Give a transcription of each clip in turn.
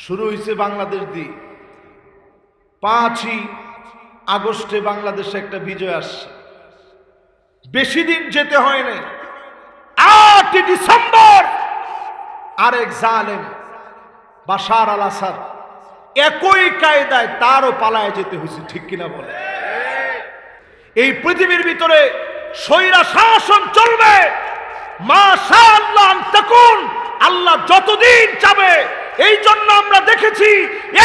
শুরু হয়েছে বাংলাদেশ দিয়ে। 5ই আগস্টে বাংলাদেশে একটা বিজয় আসছে, বেশি দিন যেতে হয় নাই। 8ই ডিসেম্বর আরেক জালেম বাশার আল আসাদ একই কায়দায় তারও পালায় যেতে হয়েছে, ঠিক কিনা বলে? এই পৃথিবীর ভিতরে স্বৈরা শাসন চলবে মাশাআল্লাহ তাকুন, আল্লাহ যতদিন চাবে। এই জন্য আমরা দেখেছি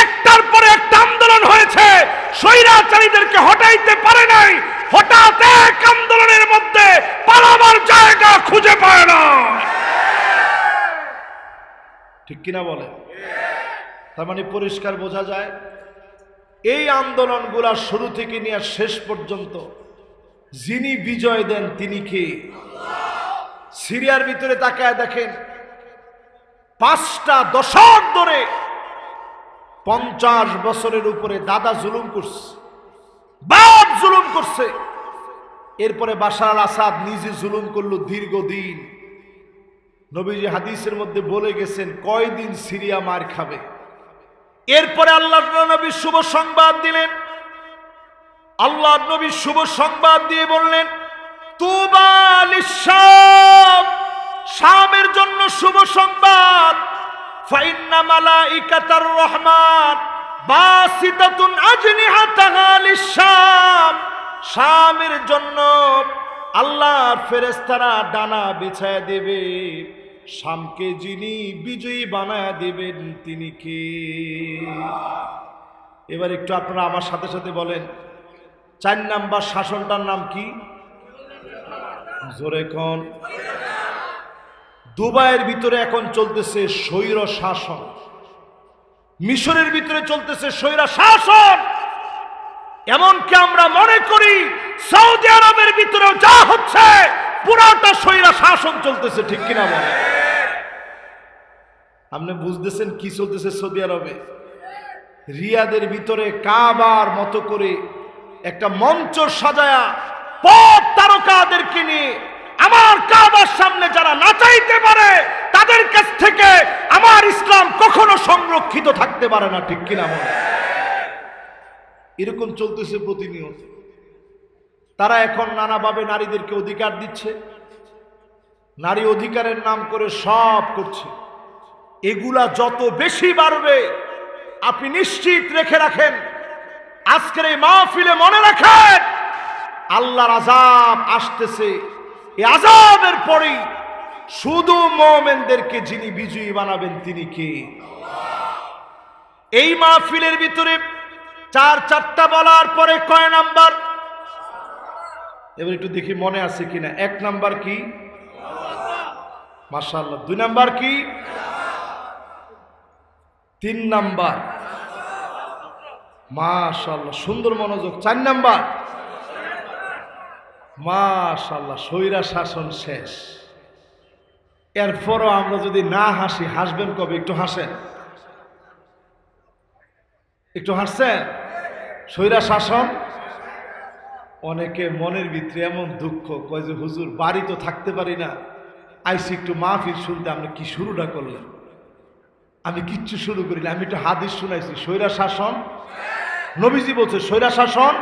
একটার পরে একটা আন্দোলন হয়েছে, স্বৈরাচারীদেরকে হটাইতে পারে নাই। হঠাৎ এক আন্দোলনের মধ্যে পালাবার জায়গা খুঁজে পায় না, ঠিক কিনা বলে? তার মানে পরিষ্কার বোঝা যায় এই আন্দোলনগুলা শুরু থেকে নিয়ে শেষ পর্যন্ত যিনি বিজয় দেন তিনি কে? সিরিয়ার ভিতরে তাকায় দেখেন, 5টা দশক ধরে 50 বছরের উপরে দাদা জুলুম করছে, বাপ জুলুম করছে। এরপরে বাশার আল আসাদ নিজে জুলুম করলো দীর্ঘদিন। নবীজি হাদিসের মধ্যে বলে গেছেন কয়দিন সিরিয়া মার খাবে। এরপরে আল্লাহর নবী শুভ সংবাদ দিলেন। আল্লাহর নবী শুভ সংবাদ দিয়ে বললেন তুবা লিশ-শাম, শামের জন্য শুভ সংবাদ। ফাইন্না মালাইকাতার রহমান বাসিতাতুন আজনিহাতাহা লিশ-শাম, শামের জন্য আল্লাহর ফেরেশতারা ডানা বিছায়া দেবে। শামকে যিনি বিজয়ী বানায়া দেবেন তিনি কে? এবার একটু আপনারা আমার সাথে সাথে বলেন 4 নাম্বার শাসনটার নাম কি? জোরে কোন? দুবাইয়ের ভিতরে এখন চলতেছে স্বৈর শাসন, মিশরের ভিতরে চলতেছে স্বৈর শাসন। এমনকি আমরা মনে করি সৌদি আরবের ভিতরেও যা হচ্ছে পুরোটা স্বৈর শাসন চলতেছে, ঠিক কিনা বলে? আপনি বুঝতেছেন কি চলতেছে সৌদি আরবে? রিয়াদের ভিতরে কাবার মতো করে একটা মঞ্চ সাজায়া পথ তারকাদেরকে নিয়ে আমার কাবার সামনে যারা নাচাইতে পারে তাদের কাছ থেকে আমার ইসলাম কখনো সংরক্ষিত থাকতে পারে না, ঠিক কিনা বলে? এরকম চলতেছে প্রতিনিয়ত। তারা এখন নানাভাবে নারীদেরকে অধিকার দিচ্ছে, নারী অধিকারের নাম করে সব করছে। এগুলা যত বেশি বাড়বে আপনি নিশ্চিত রেখে রাখেন, আজকের এই মাহফিলে মনে রাখেন আল্লাহর আযাব আসতেছে। এই আযাবের পরেই শুধু মুমিনদেরকে যিনি বিজয়ী বানাবেন তিনি কে? এই মাহফিলের ভিতরে 4টা বলার পরে কয় নাম্বার? এবার একটু দেখি মনে আছে কিনা। 1 নাম্বার কি? মাশাআল্লাহ। 2 নাম্বার কি? 3 নাম্বার মাশাআল্লাহ, সুন্দর মনোযোগ। 4 নাম্বার মাশাআল্লাহ, স্বৈরা শাসন শেষ। এরপরও আমরা যদি না হাসি, হাসবেন কবে? একটু হাসেন, একটু হাসছেন। স্বৈরা শাসন, অনেকে মনের ভিতরে এমন দুঃখ, কয় যে হুজুর বাড়ি তো থাকতে পারি না, আইসি একটু মাহফিল শুনতে। আপনি কি শুরুটা করলেন? আমি কিচ্ছু শুরু করিনি, আমি একটু হাদিস শুনাইছি। স্বৈরা শাসন, নবীজি বলছে স্বৈরা শাসন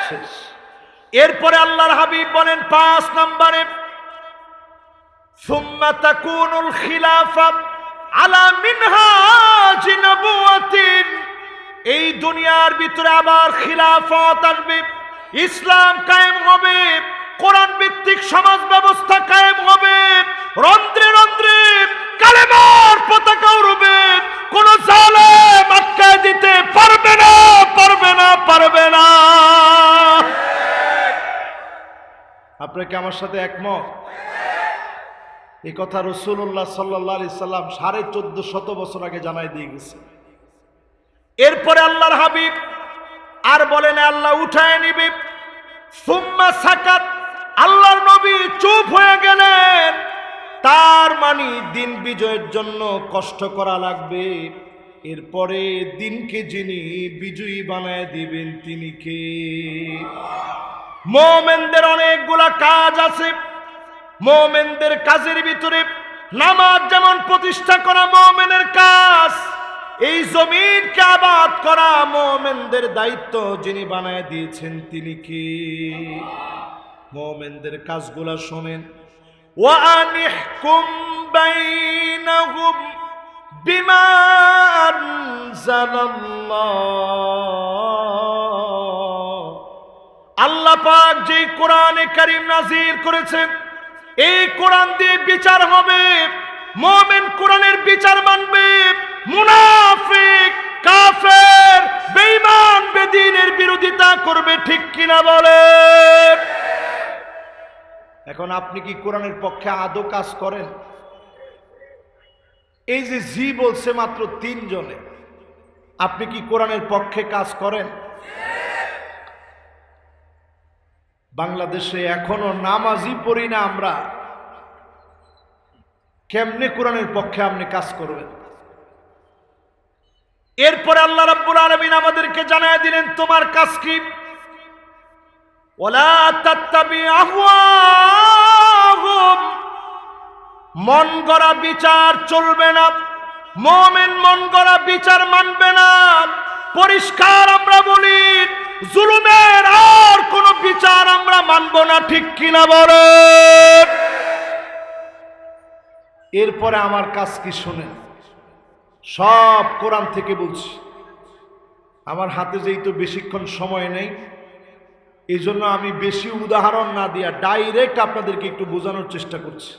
শেষ। এরপরে আল্লাহর হাবিব বলেন 5 নম্বরে সুম্মা তাকুনুল খিলাফা আলা মিনহাজি নবুওয়াতিন, এই দুনিয়ার ভিতরে আবার খিলাফত আসবে, ইসলাম কায়েম হবে, কোরআন ভিত্তিক সমাজ ব্যবস্থা কায়েম হবে, রন্ধ্রে রন্ধ্রে কালেমার পতাকা উড়বে, কোন জালেম আটকায় দিতে পারবে না, পারবে না, পারবে না। আপনারা কি আমার সাথে একমত? এই কথা রাসূলুল্লাহ সাল্লাল্লাহু আলাইহি সাল্লাম 1450 বছর আগে জানাই দিয়ে গেছে। এরপরে আল্লাহর হাবিব আর বলেন আল্লাহ উঠায় নিবে। সুম্মা সাকাত, আল্লাহর নবী চুপ হয়ে গেলেন। তার মানে দিন বিজয়ের জন্য কষ্ট করা লাগবে। এরপরে দিনকে যিনি বিজয়ী বানায় দিবেন তিনি কে? মুমিনদের অনেকগুলা কাজ আছে। মুমিনদের কাজের ভিতরে নামাজ যেমন প্রতিষ্ঠা করা মুমিনের কাজ, এই জমিনকে আবাদ করা মুমিনদের দায়িত্ব যিনি বানায় দিয়েছেন তিনি কি? মুমিনদের কাজগুলো শোনেন। ওয়া আনিহকুম বাইনাহুম বিমা আনজালাল্লাহ। আল্লাহ পাক যে কোরআনে কারীম নাযিল করেছেন, এই কোরআন দিয়ে বিচার হবে। মুমিন কোরআনের বিচার মানবে, মুনাফিক কাফের বেঈমান বেদীনের বিরোধিতা করবে। ঠিক কিনা বলে? এখন আপনি কি কোরআনের পক্ষে আদৌ কাজ করেন? এই যে জি বলছে মাত্র 3 জনে, আপনি কি কোরআনের পক্ষে কাজ করেন? বাংলাদেশে এখনো নামাজই পড়ি না আমরা, কেমনে কোরআনের পক্ষে আপনি কাজ করবেন? এরপরে আল্লাহ রাব্বুল আলামিন আমাদেরকে জানায় দিলেন তোমার কাজ কি। ওয়ালা তাত্তাবি আহওয়াহুম, মন গড়া বিচার চলবে না। মুমিন মন গড়া বিচার মানবে না। পরিষ্কার আমরা বলি, জুলুমের আর কোন বিচার আমরা মানব না। ঠিক কিনা বলেন? এরপরে আমার কাজ কি শুনেন, সব কোরআন থেকে বলছি। আমার হাতে যেহেতু বেশিক্ষণ সময় নেই, এই জন্য আমি বেশি উদাহরণ না দিয়া ডাইরেক্ট আপনাদেরকে একটু বোঝানোর চেষ্টা করছি।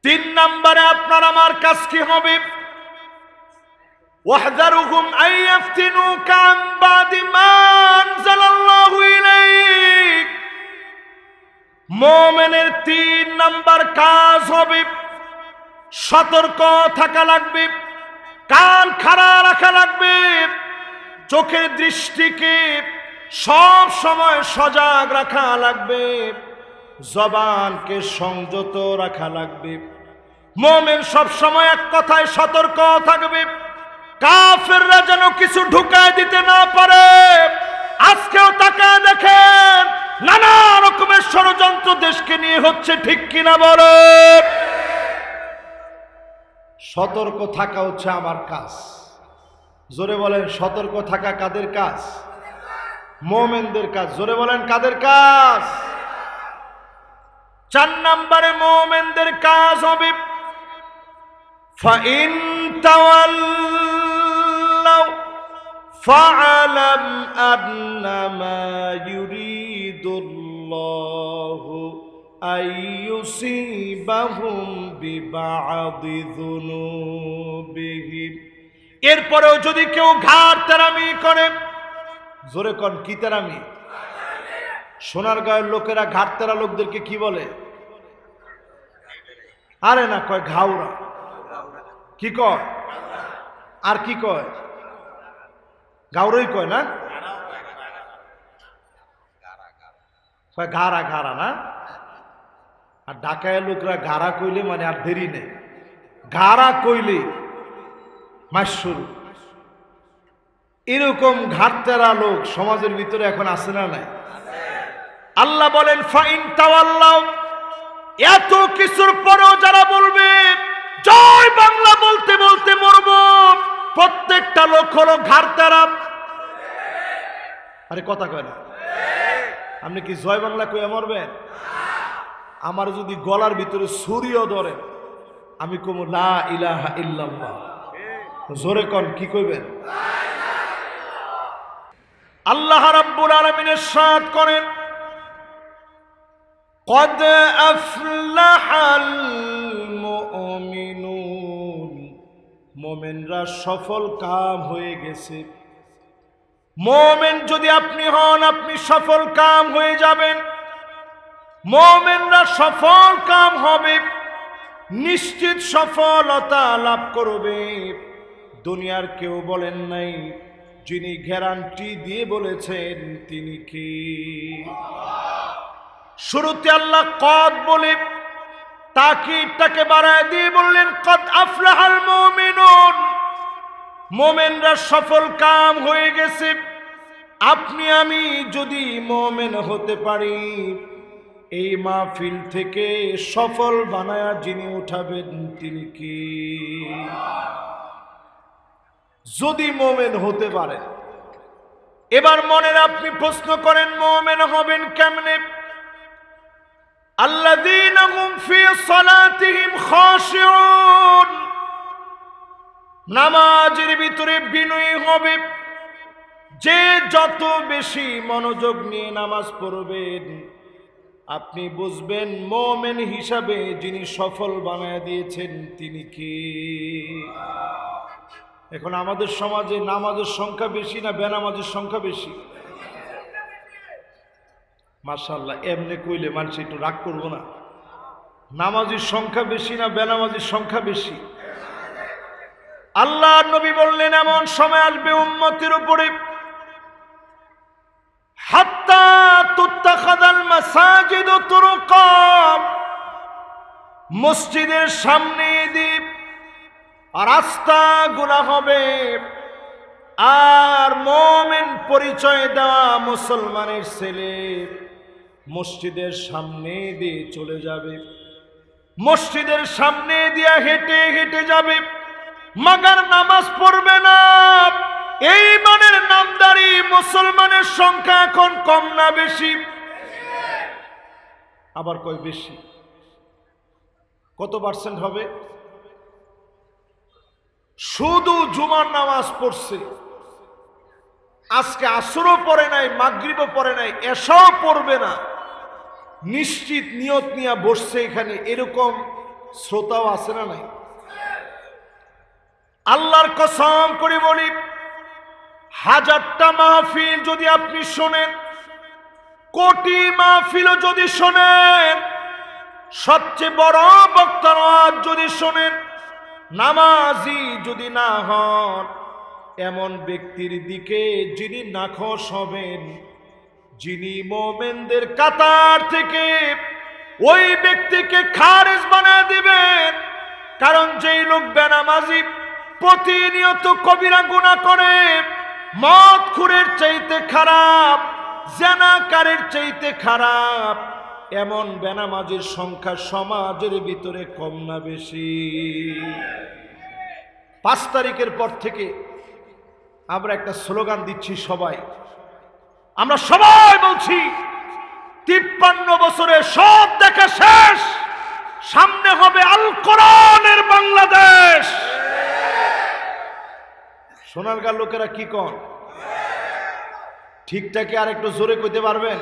3 নম্বরে আপনার আমার কাজ কি হবে? ওয়াহযারুহুম আইয়াফতিনুকা আন বাদি মা আনজালাল্লাহু ইলাইক। মুমিনের 3 নাম্বার কাজ হবে সতর্ক থাকা লাগবে, কান খাড়া রাখা লাগবে, চোখের দৃষ্টিকে সব সময় সজাগ রাখা লাগবে, জবানকে সংযত রাখা লাগবে। মুমিন সব সময় এক কথায় সতর্ক থাকবে, কাফেররা যেন কিছু ঢুকায় দিতে না পারে। আজকেও তাকায় দেখেন, নানা রকমের ষড়যন্ত্র দেশকে নিয়ে হচ্ছে। ঠিক কিনা বলে? সতর্ক থাকা হচ্ছে আমার কাজ। জোরে বলেন, সতর্ক থাকা কাদের কাজ? মুমিনদের কাজ। জোরে বলেন, কাদের কাজ? 4 নম্বরে মুমিনদের কাজ হবে ফাইন তাওয়াল্লাউ ফাআলাম আন্নামা ইউরিদুল্লাহু আইয়ুসিবাহুম বিবাদি যুনুবিহিম। এরপরেও যদি কেউ ঘাড় তেরামি করে, জোরে কোন কি তেরামি? সোনারগাঁয়ের লোকেরা ঘাড় তেরা লোকদেরকে কি বলে? আরে না, কয় ঘাউরা। কি কয়? আর কি কয়? গাউরই কয় না? কয় ঘাড়া ঘাড়া না? আর ঢাকায় লোকরা ঘাড়া কইলে মানে আর দেরি নেই, ঘাড়া কইলে মাস শুরু। এরকম ঘাটতেরা লোক সমাজের ভিতরে এখন আছে না নাই? আল্লাহ বলেন ফাইন তাওয়াল্লাউ, এত কিছুর পরেও যারা বলবে জয় বাংলা বলতে বলতে মরব, প্রত্যেকটা লোক হলো ঘাটতেরা। আরে কথা কয় না? আপনি কি জয় বাংলা কইয়া মরবেন? আমার যদি গলার ভিতরে ছুরিও ধরে, আমি কমু লা ইলাহা ইল্লাল্লাহ। জোরে কোন কি কইবেন? আল্লাহ রাব্বুল আলামিন ইরশাদ করেন قد أفلح المؤمنون, মুমিনরা সফল কাম হয়ে গেছে। মুমিন যদি আপনি হন, আপনি সফল কাম হয়ে যাবেন। মুমিনরা সফল কাম হবে, নিশ্চিত সফলতা লাভ করবে। দুনিয়ার কেউ বলেন নাই, যিনি গ্যারান্টি দিয়ে বলেছেন তিনি কি? শুরুতে আল্লাহ কদ বলে তাকিদটাকে বাড়ায় দিয়ে বললেন কদ আফলাহাল মুমিনুন, মুমিনরা সফল কাম হয়ে গেছে। আপনি আমি যদি মুমিন হতে পারি, এই মাহফিল থেকে সফল বানায়া যিনি উঠাবেন তিনি কি? যদি মোমেন হতে পারেন। এবার মনের আপনি প্রশ্ন করেন মোমেন হবেন কেমনে? আল্লাযীনা হুম ফি সালাতিহিম খাশিউন, নামাজের ভিতরে বিনয়ী হবে। যে যত বেশি মনোযোগ নিয়ে নামাজ পড়বেন আপনি বুঝবেন মোমেন হিসাবে যিনি সফল বানায় দিয়েছেন তিনি কি। এখন আমাদের সমাজে নামাজের সংখ্যা বেশি না বেনামাজের সংখ্যা বেশি? মাশাআল্লাহ, এমনি কইলে মানুষ একটু রাগ করবো না? নামাজের সংখ্যা বেশি না বেনামাজের সংখ্যা বেশি? আল্লাহ নবী বললেন এমন সময় আসবে উম্মতের উপরে হাত্তা তুত্তাখাযাল মাসাজিদু তুরুকা, মসজিদের সামনে দিয়ে রাস্তাগুলো হবে আর মুমিন পরিচয় দেওয়া মুসলমানের ছেলে মসজিদের সামনে দিয়ে চলে যাবে, মসজিদের সামনে দিয়ে হেঁটে হেঁটে যাবে, মাগার নামাজ পড়বে না। এই মানের নামদারি মুসলমানের সংখ্যা এখন কম না বেশি? আবার কয় বেশি? কত পার্সেন্ট হবে? শুধু জুমার নামাজ পড়ছে, আজকে আসরও পড়ে নাই, মাগরিবও পড়ে নাই, এশাও পড়বে না, নিশ্চিত নিয়ত নিয়ে বসছে এখানে, এরকম শ্রোতাও আছে না নাই? আল্লাহর কসম করে বলি, হাজারটা মাহফিল যদি আপনি শোনেন, কোটি মাহফিলও যদি শোনেন, সবচেয়ে বড় বক্তার ওয়াজ যদি শোনেন, নামাজি যদি না হন, এমন ব্যক্তির দিকে যিনি নাখোশ হবেন, যিনি মুমিনদের কাতার থেকে ওই ব্যক্তিকে খারিজ বানিয়ে দিবেন। কারণ যেই লোক বেনামাজি প্রতিনিয়ত কবিরা গুনাহ করে, মদখোরের চাইতে খারাপ, জেনাকারের চাইতে খারাপ, এমন বেনামাজির সংখ্যা সমাজের ভিতরে কম না বেশি? 5 তারিখের পর থেকে আমরা একটা স্লোগান দিচ্ছি, সবাই আমরা সবাই বলছি 53 বছরে সব দেখা শেষ, সামনে হবে আল কোরআনের বাংলাদেশ। সোনারগাঁর লোকেরা কি কন? ঠিকঠাক আর একটু জোরে কইতে পারবেন?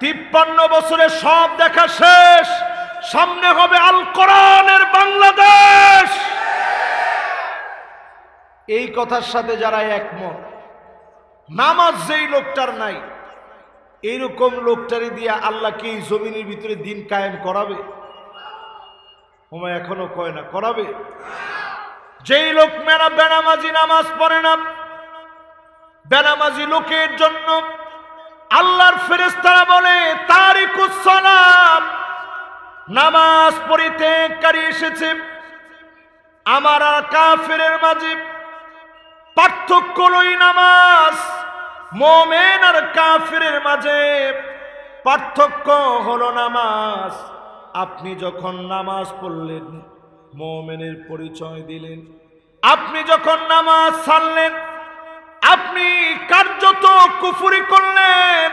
53 বছরে সব দেখা শেষ, সামনে হবে আল কোরআনের বাংলাদেশ। এই কথার সাথে যারা একমত, নামাজ যেই লোকটার নাই, এইরকম লোকটারে দিয়ে আল্লাহ কি এই জমিনের ভিতরে দিন কায়েম করাবে? ওমা এখনো কয় না করাবে? যেই লোক বেনামাজি নামাজ পড়ে না, বেনামাজি লোকের জন্য আল্লাহর ফেরেশতারা বলে তারিকুস সালাত, নামাজ পরিত্যাগকারী এসেছে। আমার আর কাফেরের মাঝে পার্থক্য লই নামাজ, মুমিন আর কাফেরের মাঝে পার্থক্য হলো নামাজ। আপনি যখন নামাজ পড়লেন মুমিনের পরিচয় দিলেন, আপনি যখন নামাজ ছাড়লেন আপনি কার্যত কুফরি করলেন।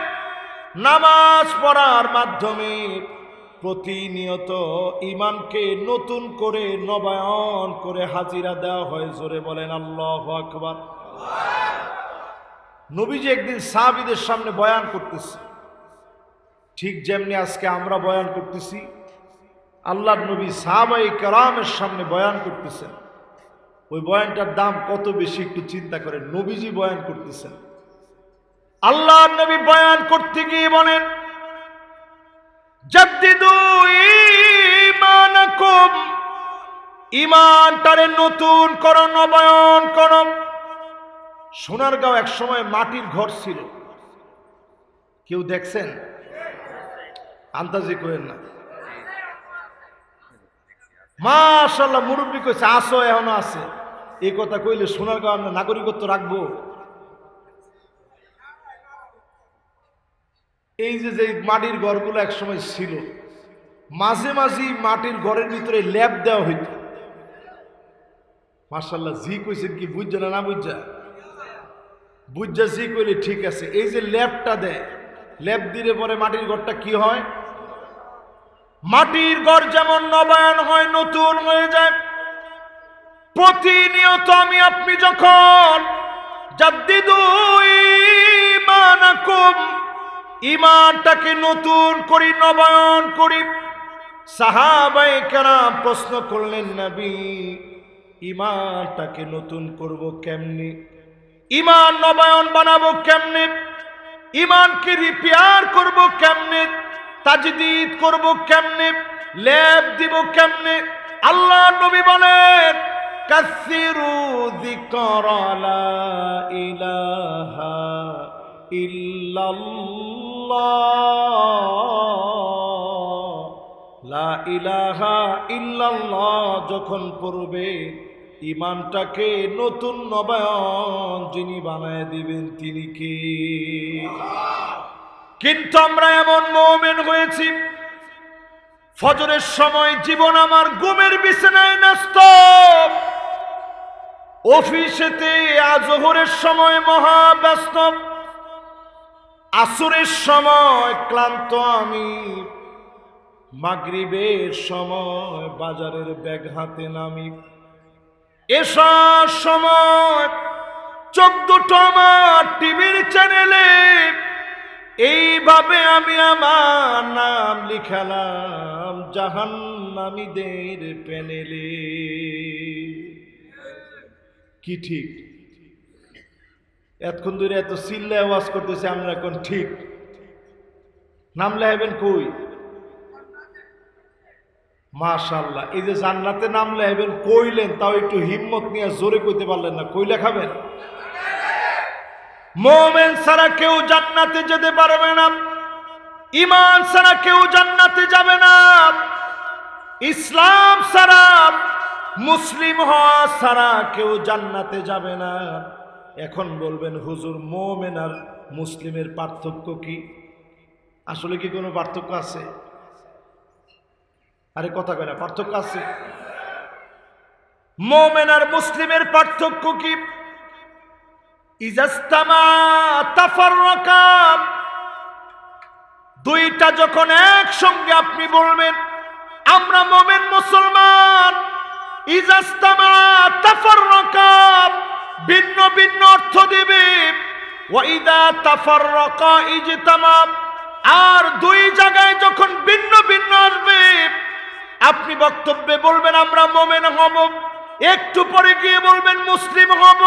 নামাজ পড়ার মাধ্যমে প্রতিনিয়ত ঈমানকে নতুন করে নবায়ন করে হাজিরা দেওয়া হয়। জোরে বলেন আল্লাহু আকবার। নবীজি একদিন সাহাবীদের সামনে বয়ান করতেছে, ঠিক যেমনি আজকে আমরা বয়ান করতেছি, আল্লাহর নবী সাহাবায়ে কেরামের সামনে বয়ান করতেছেন। ওই বয়ানটার দাম কত বেশি একটু চিন্তা করেন। নবীজি বয়ান করতেছেন, আল্লাহর নবী বয়ান করতে গিয়ে বলেন জাদ্দিদু ঈমানাকুম, ঈমানটারে নতুন করো, নবায়ন করো। সোনারগাঁও এক সময় মাটির ঘর ছিল, কেউ দেখছেন? আন্দাজি করেন না। মাশাআল্লাহ, মুরব্বী কইছে আসো, এখনো আছে। এই কথা কইলে সোনারগাঁও আমরা নাগরিকত্ব রাখবো? এই যে মাটির ঘরগুলো এক সময় ছিল, মাঝে মাঝে মাটির ঘরের ভিতরে ল্যাপ দেওয়া হইত। মাশাআল্লাহ, জি কইছেন কি বুঝছে না বুঝছা? বুঝছা জি কইলে ঠিক আছে। এই যে ল্যাপটা দেয়, ল্যাপ দিলে পরে মাটির ঘরটা কি হয়? মাটির ঘর যেমন নবায়ন হয়, নতুন হয়ে যায়, প্রতিনিয়ত আমি আপনি যখন জাদ্দিদু ঈমানাকুম, ঈমানটাকে নতুন করি, নবায়ন করি। সাহাবায়ে কেরাম প্রশ্ন করলেন, নবী ঈমানটাকে নতুন করব কেমনে? ঈমান নবায়ন বানাবো কেমনে? ঈমানকে রিপেয়ার করব কেমনে? তাজদীদ করব কেমনে? লেপ দিব কেমনে? আল্লাহ নবী বলেন, কাসিরু যিকরা লা ইলাহা ইল্লাল্লাহ। লা ইলাহা ইল্লাল্লাহ যখন পড়বে, ঈমানটাকে নতুন নবায়ন যিনি বানায় দিবেন তিনি কে? কিন্তু আমরা এমন মুমিন হয়েছি, ফজরের সময় জীবন আমার ঘুমের বিছানায় ন্যস্ত, অফিসেতে আজহরের সময় মহা ব্যস্ত, আসরের সময় ক্লান্ত আমি, মাগরিবের সময় বাজারের ব্যাগ হাতে নামি, এসার সময় চোখ দুটো আমার টিভির চ্যানেলে। এইভাবে আমি আমার নাম লিখালাম জাহান্নামীদের প্যানেলে। কি ঠিক? এতক্ষণ ধরে এত চিল্লায় ওয়াজ করতেছে, আমরা এখন ঠিক নাম লেখাবেন কই? মাশাআল্লাহ, এই যে জান্নাতে নাম লেখাবেন কইলেন, তাও একটু হিম্মত নিয়ে জোরে কইতে পারলেন না, কই লেখাবেন? মুমিন ছাড়া কেউ জান্নাতে যেতে পারবে না, ঈমান ছাড়া কেউ জান্নাতে যাবে না, ইসলাম ছাড়া, মুসলিম হওয়া ছাড়া কেউ জান্নাতে যাবে না। এখন বলবেন, হুজুর মুমিন আর মুসলিমের পার্থক্য কি? আসলে কি কোনো পার্থক্য আছে? আরে কথা কয় না, পার্থক্য আছে। মুমিন আর মুসলিমের পার্থক্য কি? ইজাস্তামা তাফাররাকা, দুইটা যখন একসঙ্গে আপনি বলবেন আমরা মুমিন মুসলমান, ইজাস্তামা তাফাররাকা ভিন্ন ভিন্ন অর্থ দেবে, ওয়া ইদা তাফাররাকা ইজতামা, আর দুই জায়গায় যখন ভিন্ন ভিন্ন আসবে আপনি বক্তব্যে বলবেন আমরা মুমিন হব, একটু পরে গিয়ে বলবেন মুসলিম হব,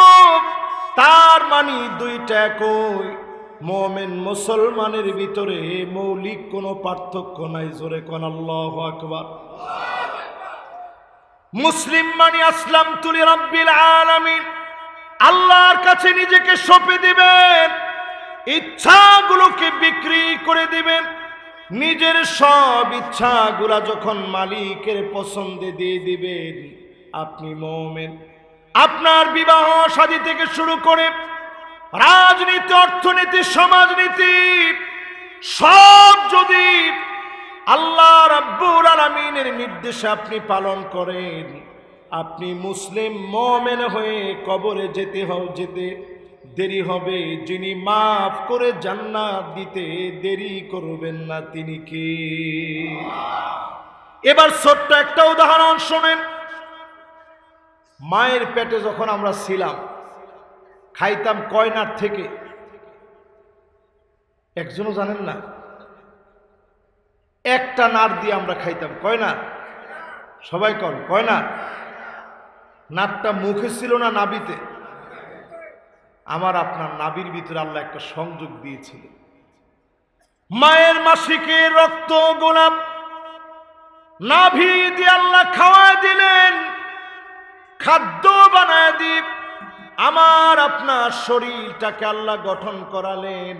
তার মানে দুইটা একই। মুমিন মুসলমানের ভিতরে মৌলিক কোনো পার্থক্য নাই। জোরে কোন আল্লাহু আকবার। মুসলিম মানে আসলামতু লিরাব্বিল আলামিন, আল্লাহর কাছে নিজেকে সঁপে দিবেন, ইচ্ছাগুলোকে বিক্রি করে দিবেন, নিজের সব ইচ্ছাগুলা যখন মালিকের পছন্দে দিয়ে দিবেন, আপনি মুমিন। আপনার বিবাহ শাদী থেকে শুরু করে রাজনীতি, অর্থনীতি, সমাজনীতি সব যদি আল্লাহ রাব্বুল আলামিনের নির্দেশে আপনি পালন করেন, আপনি মুসলিম মুমিন হয়ে কবরে যেতে দেরি হবে। যিনি মাফ করে জান্নাত দিতে দেরি করবেন না, তিনি কে? এবার ছোট্ট একটা উদাহরণ শোনেন। মায়ের পেটে যখন আমরা ছিলাম, খাইতাম কয়নার থেকে? একজনও জানেন না? একটা নার দিয়ে আমরা খাইতাম। কয়নার? সবাই কন কয়নার। নারটা মুখে ছিল না নাভিতে? আমার আপনার নাভির ভিতরে আল্লাহ একটা সংযোগ দিয়েছিল। মায়ের মাসিকের রক্ত গোলাপ নাভি দিয়ে আল্লাহ খাওয়া দিলেন, খাদ্য বানায় দিয়ে আমার আপনার শরীরটাকে আল্লাহ গঠন করালেন।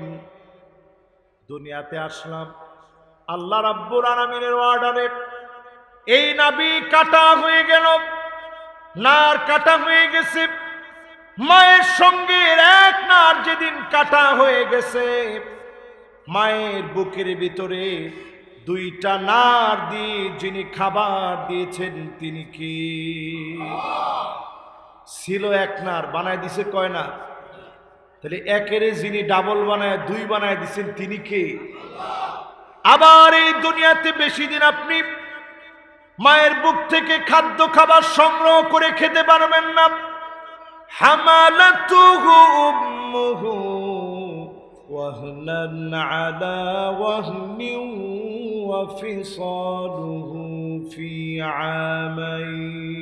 দুনিয়াতে আসলাম আল্লাহ রাব্বুল আলামিনের অর্ডারে। এই নাভি কাটা হয়ে গেল, নার কাটা হয়ে গেছে। মায়ের সঙ্গে এক নার যেদিন কাটা হয়ে গেছে, মায়ের বুকের ভিতরে দুইটা নার দিয়ে যিনি খাবার দিয়েছেন তিনি কি? ছিল এক নার, বানায় দিছে কয় না? তাহলে একের যিনি ডাবল বানায় দুই বানায় দিচ্ছেন তিনি কে? আবার এই দুনিয়াতে বেশি দিন আপনি মায়ের বুক থেকে খাদ্য খাবার সংগ্রহ করে খেতে পারবেন না। হামালাতুহু উম্মুহু ওয়াহনান আলা ওয়াহনিন ওয়া ফিসালুহু ফি আমাইন।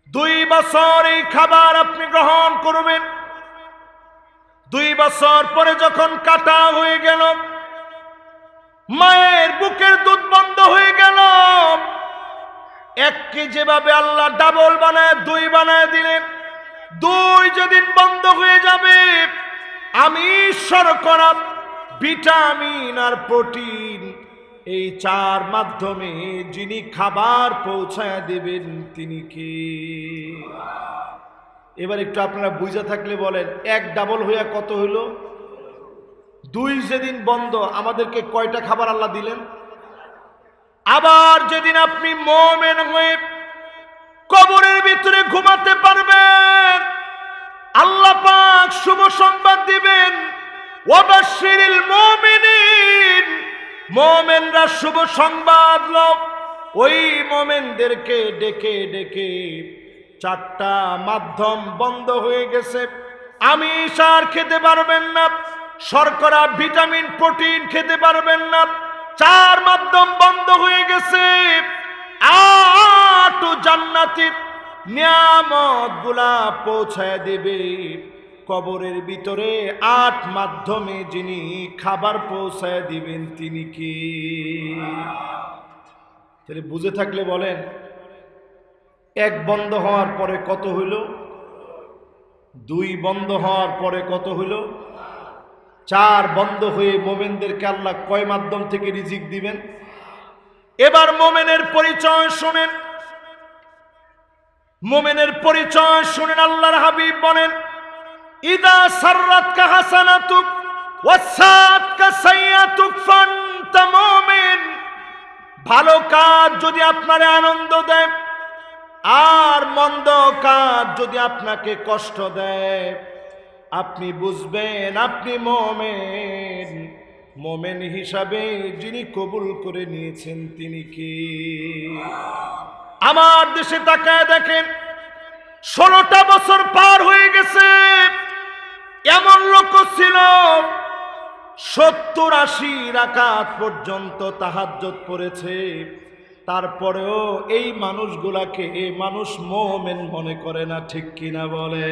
2 বছর এই খাবার আপনি গ্রহণ করবেন। 2 বছর পরে যখন কাটা হয়ে গেল, মায়ের বুকের দুধ বন্ধ হয়ে গেল, এককে যেভাবে আল্লাহ ডাবল বানায় 2 বানায় দিলেন, 2 যেদিন বন্ধ হয়ে যাবে, আমি শর্করা, ভিটামিন আর প্রোটিন এই 4 মাধ্যমে যিনি খাবার পৌঁছায় দেবেন তিনি কে? এবার একটু আপনারা বুঝে থাকলে বলেন, 1 ডাবল হইয়া কত হইল? 2 যেদিন বন্ধ, আমাদেরকে কয়টা খাবার আল্লাহ দিলেন? আবার যেদিন আপনি মুমিন হয়ে কবরের ভিতরে ঘুমাতে পারবেন, আল্লাহ পাক শুভ সংবাদ দিবেন, ওয়াবাশশিরিল মুমিনিন, মুমিনরা শুভ সংবাদ লও। ওই মুমিনদেরকে ডেকে ডেকে 4টা মাধ্যম বন্ধ হয়ে গেছে, আমিষ আর খেতে পারবেন না, শর্করা ভিটামিন প্রোটিন খেতে পারবেন না, 4 মাধ্যম বন্ধ হয়ে গেছে। 8 জান্নাতের নিয়ামত গুলা পৌঁছায় দেবে কবরের ভিতরে। 8 মাধ্যমে যিনি খাবার পৌঁছায় দিবেন তিনি কি? তাহলে বুঝে থাকলে বলেন, 1 বন্ধ হওয়ার পরে কত হইল? 2 বন্ধ হওয়ার পরে কত হইল? 4 বন্ধ হয়ে মুমিনদেরকে আল্লাহ কয় মাধ্যম থেকে রিজিক দিবেন? এবার মুমিনের পরিচয় শুনেন, মুমিনের পরিচয় শুনেন। আল্লাহর হাবিব বলেন, ইদা সাররাতকা হাসানাতুক ওয়াসাতকা সাইয়াতুক ফান্তা মুমিন। ভালো কাজ যদি আপনারে আনন্দ দেয় আর মন্দ কাজ যদি আপনাকে কষ্ট দেয়, আপনি বুঝবেন আপনি মুমিন। মুমিন হিসাবে যিনি কবুল করে নিয়েছেন তিনি কি? আমার দেশে তাকায় দেখেন, 16টা বছর পার হয়ে গেছে, এমন লোক ছিল 70-80 রাকাত পর্যন্ত তাহাজ্জুদ পড়েছে, তারপরেও এই মানুষগুলাকে মানুষ মুমিন মনে করে না। ঠিক কিনা বলে?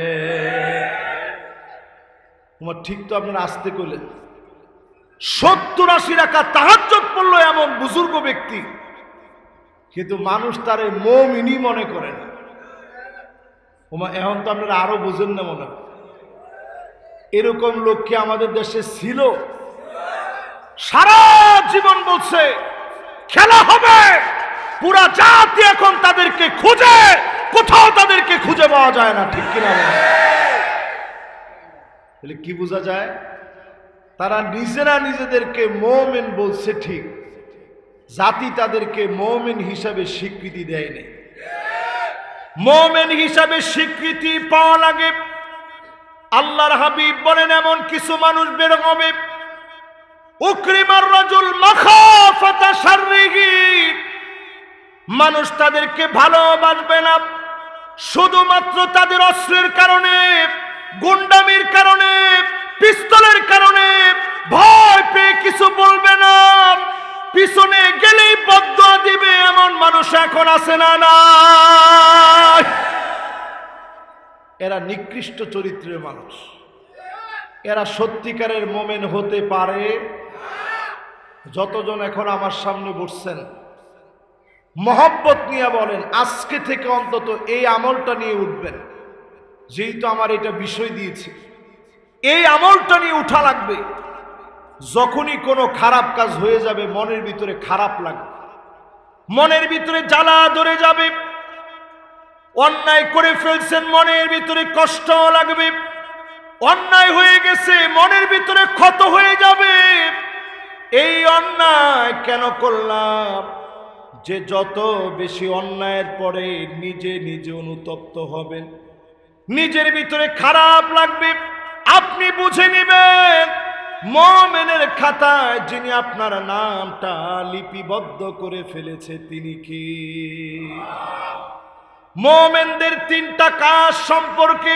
তোমার ঠিক তো আপনারা আসতে কইলেন। 70-80 রাকাত তাহাজ্জুদ পড়লো এমন বুজুর্গ ব্যক্তি, কিন্তু মানুষ তারে মুমিনই মনে করে না। এখন তো আপনারা আরো বুঝেন না মনে হয়। এরকম লোক কি আমাদের দেশে ছিল? সারা জীবন বলছে খেলা হবে, পুরা জাতি এখন তাদেরকে খুঁজে, কোথাও তাদেরকে খুঁজে পাওয়া যায় না। ঠিক কিনা? তাহলে কি বোঝা যায়? তারা নিজেরা নিজেদেরকে মুমিন বলছে ঠিক, জাতি তাদেরকে মুমিন হিসাবে স্বীকৃতি দেয়নি। মুমিন হিসাবে স্বীকৃতি পাওয়া লাগে। আল্লাহর হাবিব বলেন, এমন কিছু মানুষ বের হবে, উকরিমার রাজুল মাখাফাতা শাররিহি, মানুষ তাদেরকে ভালোবাসবে না শুধুমাত্র তাদের অস্ত্রের কারণে, গুন্ডামির কারণে, পিস্তলের কারণে, ভয় পেয়ে কিছু বলবে না, পিছনে গেলেই বদদুয়া দিবে, এমন মানুষ এখন আছে না? না, এরা নিকৃষ্ট চরিত্রের মানুষ। এরা সত্যিকারের মুমিন হতে পারে? যতজন এখন আমার সামনে বসছেন, মহব্বত নিয়ে বলেন, আজকে থেকে অন্তত এই আমলটা নিয়ে উঠবেন। যেহেতু আমার এটা বিষয় দিয়েছি, এই আমলটা নিয়ে উঠা লাগবে। যখনই কোনো খারাপ কাজ হয়ে যাবে, মনের ভিতরে খারাপ লাগবে, মনের ভিতরে জ্বালা ধরে যাবে, অন্যায় করে ফেলছেন, মনের ভিতরে কষ্ট লাগবে, অন্যায় হয়ে গেছে, মনের ভিতরে ক্ষত হয়ে যাবে। এই অন্যায় কেন করলাম? যে যত বেশি অন্যায়ের পরে নিজে নিজে অনুতপ্ত হবেন, নিজের ভিতরে খারাপ লাগবে, আপনি বুঝে নেবেন মুমিনের খাতায় যিনি আপনার নামটা লিপিবদ্ধ করে ফেলেছে তিনি কি। মুমিনদের তিনটা কাজ সম্পর্কে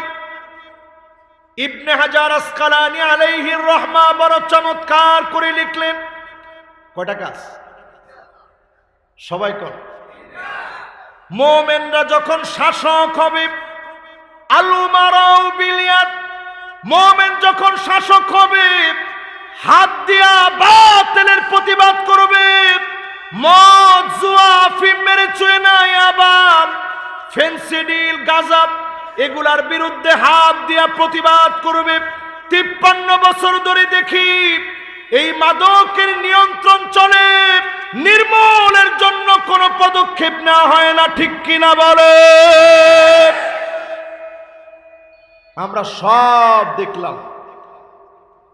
ইবনে হাজার আসকালানী আলাইহির রহমা বড় চমৎকার করে লিখলেন। কয়টা কাজ? সবাই কর। মুমিনরা যখন শাসক হবে, আলুমারাউ বিলিয়াত, মুমিন যখন শাসক হবে হাত দিয়া বাতিলের প্রতিবাদ করবে, মদ জুয়া আফিম মেরে চুয়ে না ইয়াবাম ফেন্সিডিল গাঁজা এগুলার বিরুদ্ধে হাত দিয়া প্রতিবাদ করবে। 53 বছর ধরে দেখি এই মাদকের নিয়ন্ত্রণ চলে, নির্মূলের জন্য কোনো পদক্ষেপ নেওয়া হয় না, ঠিক কিনা বলে? আমরা সব দেখলাম,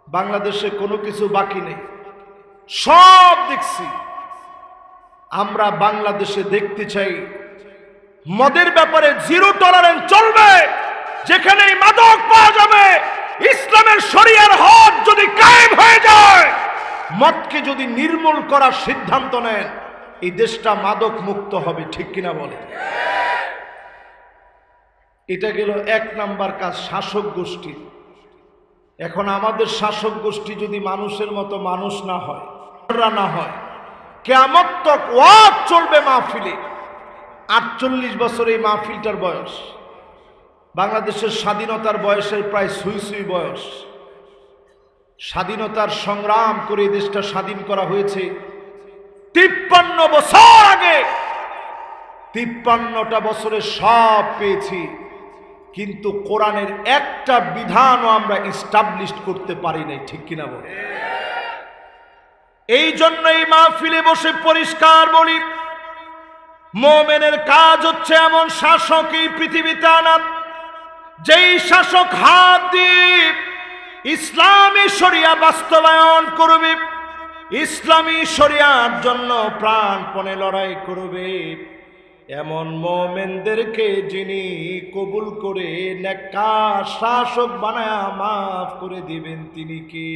বাংলাদেশে কোনো কিছু বাকি নেই, সব দেখছি। আমরা বাংলাদেশে দেখতে চাই মদের ব্যাপারে জিরো টলারেন্স চলবে। যেখানে মাদক পাওয়া যাবে, ইসলামের শরিয়ার হদ যদি কায়েম হয়ে যায়, মদকে যদি নির্মূল করার সিদ্ধান্ত নেন, এই দেশটা মাদক মুক্ত হবে, ঠিক কিনা বলে? এটা গেল 1 নাম্বার কাজ শাসক গোষ্ঠী। এখন আমাদের শাসক গোষ্ঠী যদি মানুষের মতো মানুষ না হয়, কিয়ামত তক ওয়াজ চলবে মাহফিলে। 48 বছর এই মাহফিলটার বয়স, বাংলাদেশের স্বাধীনতার বয়সের প্রায় সুই সুই বয়স। স্বাধীনতার সংগ্রাম করে দেশটা স্বাধীন করা হয়েছে 53 বছর আগে। 53টা বছরে সব পেয়েছি, কিন্তু কোরআনের একটা বিধানও আমরা ইস্টাবলিশ করতে পারি নাই, ঠিক কিনা বলে? এই জন্য এই মাহফিলে বসে পরিষ্কার বলি, মুমিনের কাজ হচ্ছে এমন শাসক এই পৃথিবীতে আনা, যেই শাসক হাত দিয়ে ইসলামী শরিয়া বাস্তবায়ন করবে, ইসলামী শরিয়ার জন্য প্রাণপণে লড়াই করবে। এমন মুমিনদেরকে যিনি কবুল করে নেককার শাসক বানায়া মাফ করে দিবেন তিনি কি?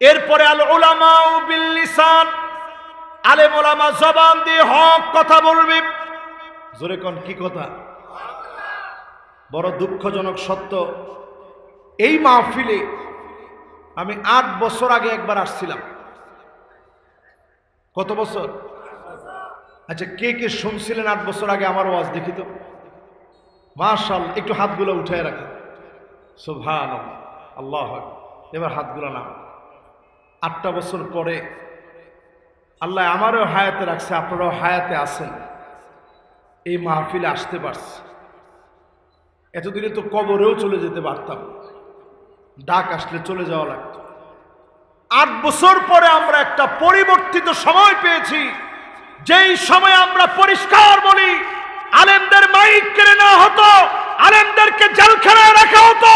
এরপরে আল উলামাউ বিল লিসান, আলেম ওলামা জবান দিয়ে হক কথা বলবে। জোরে কোন কি কথা? বড় দুঃখজনক সত্য, এই মাহফিলে আমি 8 বছর আগে একবার আসছিলাম। কত বছর? আচ্ছা, কে কে শুনছিলেন 8 বছর আগে আমার ওয়াজ? দেখি তো, মাশাআল্লাহ, একটু হাতগুলো উঠায় রাখেন। সুবহানাল্লাহ, আল্লাহু আকবার। এবার হাতগুলো নাম। 8টা বছর পরে আল্লাহ আমারও হায়াতে রাখছে, আপনারাও হায়াতে আছেন, এই মাহফিলে আসতে পারছি। এতদিনে তো কবরেও চলে যেতে পারতাম, ডাক আসলে চলে যাওয়া লাগতো। 8 বছর পরে আমরা একটা পরিবর্তিত সময় পেয়েছি, যেই সময় আমরা পরিষ্কার বলি, আলেমদের মাইক কেড়ে নেওয়া হতো, আলেমদেরকে জেলখানায় রাখা হতো,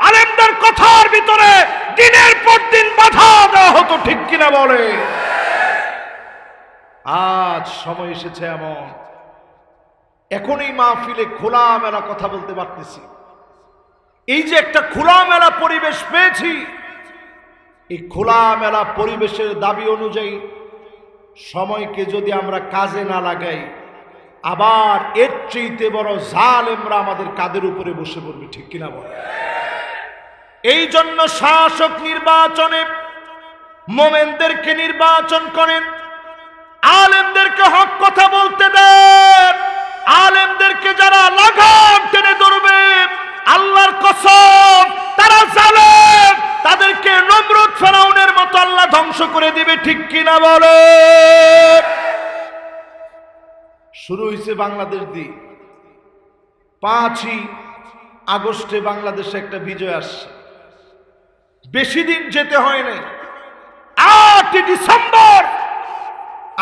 আলেমদের কথার ভিতরে দিনের পর দিন বাধা দেওয়া হতো, ঠিক কিনা বলে? আজ সময় এসেছে এমন, এখন এই মাহফিলে খোলামেলা কথা বলতে পারতেছি। এই যে একটা খোলামেলা পরিবেশ পেয়েছি, এই খোলামেলা পরিবেশের দাবি অনুযায়ী সময়কে যদি আমরা কাজে না লাগাই, আবার এর চাইতে বড় জালেমরা আমাদের কাঁধের উপরে বসে পড়বে, ঠিক কিনা বলে? এই জন্য শাসক নির্বাচনে মুমিনদেরকে নির্বাচন করেন, আলেমদেরকে হক কথা বলতে দেন। আলেমদেরকে যারা লাগাম টেনে ধরবে, আল্লাহর কসম তারা জালেম, তাদেরকে নমরুদ ফেরাউনের মতো আল্লাহ ধ্বংস করে দিবে, ঠিক কিনা বলে? শুরু হয়েছে বাংলাদেশ দিয়ে। 5ই আগস্টে বাংলাদেশে একটা বিজয় আসছে, বেশি দিন যেতে হয় নাই। 8ই ডিসেম্বর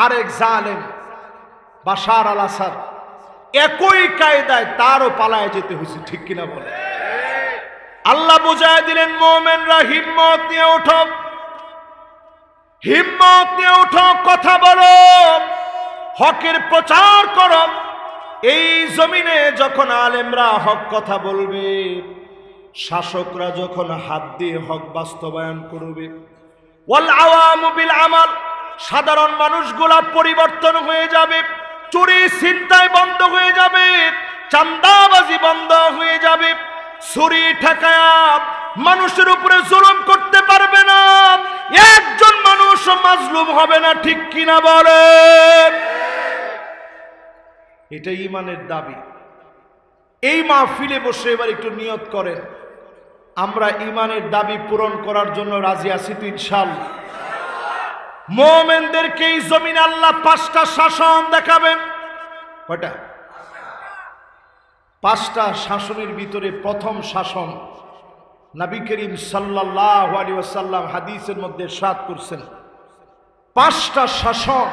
আরেক জালেম বাশার আল আসাদ একই কায়দায় তারও পালায় যেতে হয়েছে, ঠিক কিনা বলে? আল্লাহ বুঝায় দিলেন, মুমিনরা হিম্মত নিয়ে ওঠো, হিম্মত নিয়ে উঠো, কথা বলো, হকের প্রচার করো। এই জমিনে যখন আলেমরা হক কথা বলবে, শাসকরা যখন হাত দিয়ে হক বাস্তবায়ন করবে, ওয়াল আওয়ামু বিল আমাল, সাধারণ মানুষগুলা পরিবর্তন হয়ে যাবে, চুরি ছিনতাই বন্ধ হয়ে যাবে, চাঁদাবাজি বন্ধ হয়ে যাবে, ছুরি ঠেকায়া মানুষের উপরে জুলুম করতে পারবে না, একজন মানুষ মাজলুম হবে না। ঠিক কিনা বলেন? এটাই ঈমানের দাবি। এই মাহফিলে বসে এবার একটু নিয়ত করেন, আমরা ঈমানের দাবি পূরণ করার জন্য রাজি আছি তো ইনশাআল্লাহ। মুমিনদেরকে এই জমিনে আল্লাহ 5টা শাসন দেখাবেন। কয়টা? 5টা শাসনের ভিতরে প্রথম শাসন নবী করিম সাল্লাল্লাহু আলাইহি ওয়াসাল্লাম হাদিসের মধ্যে ইরশাদ করছেন, 5টা শাসন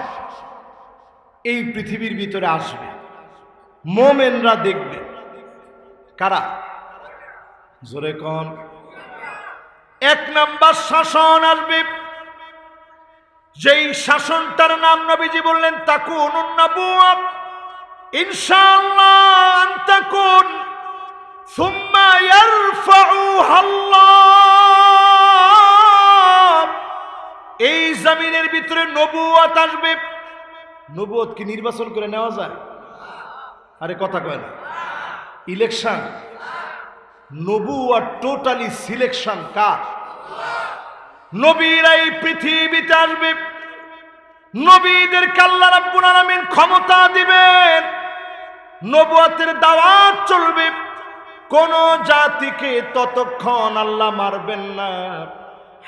এই পৃথিবীর ভিতরে আসবে, মুমিনরা দেখবে। কারা? জোরে কোন? 1 নাম্বার শাসন আসবে, যেই শাসনটার নাম নবীজি বললেন তাকুনুন নবুওয়া, ইনশাআল্লাহ আনতাকুন সুম্মা ইয়ারফাউহা আল্লাহ। এই জমিনের ভিতরে নবুয়ত আসবে। নবুয়ত কি নির্বাচন করে নেওয়া যায়? আরে কথা কয় না। ইলেকশন? নবুয়ত টোটালি সিলেকশন কার? নবীরা এই পৃথিবীতে আসবে, নবীদেরকে আল্লাহ রাব্বুল আলামিন ক্ষমতা দিবেন, নবুয়তের দাওয়াত চলবে। কোন জাতিকে ততক্ষণ আল্লাহ মারবেন না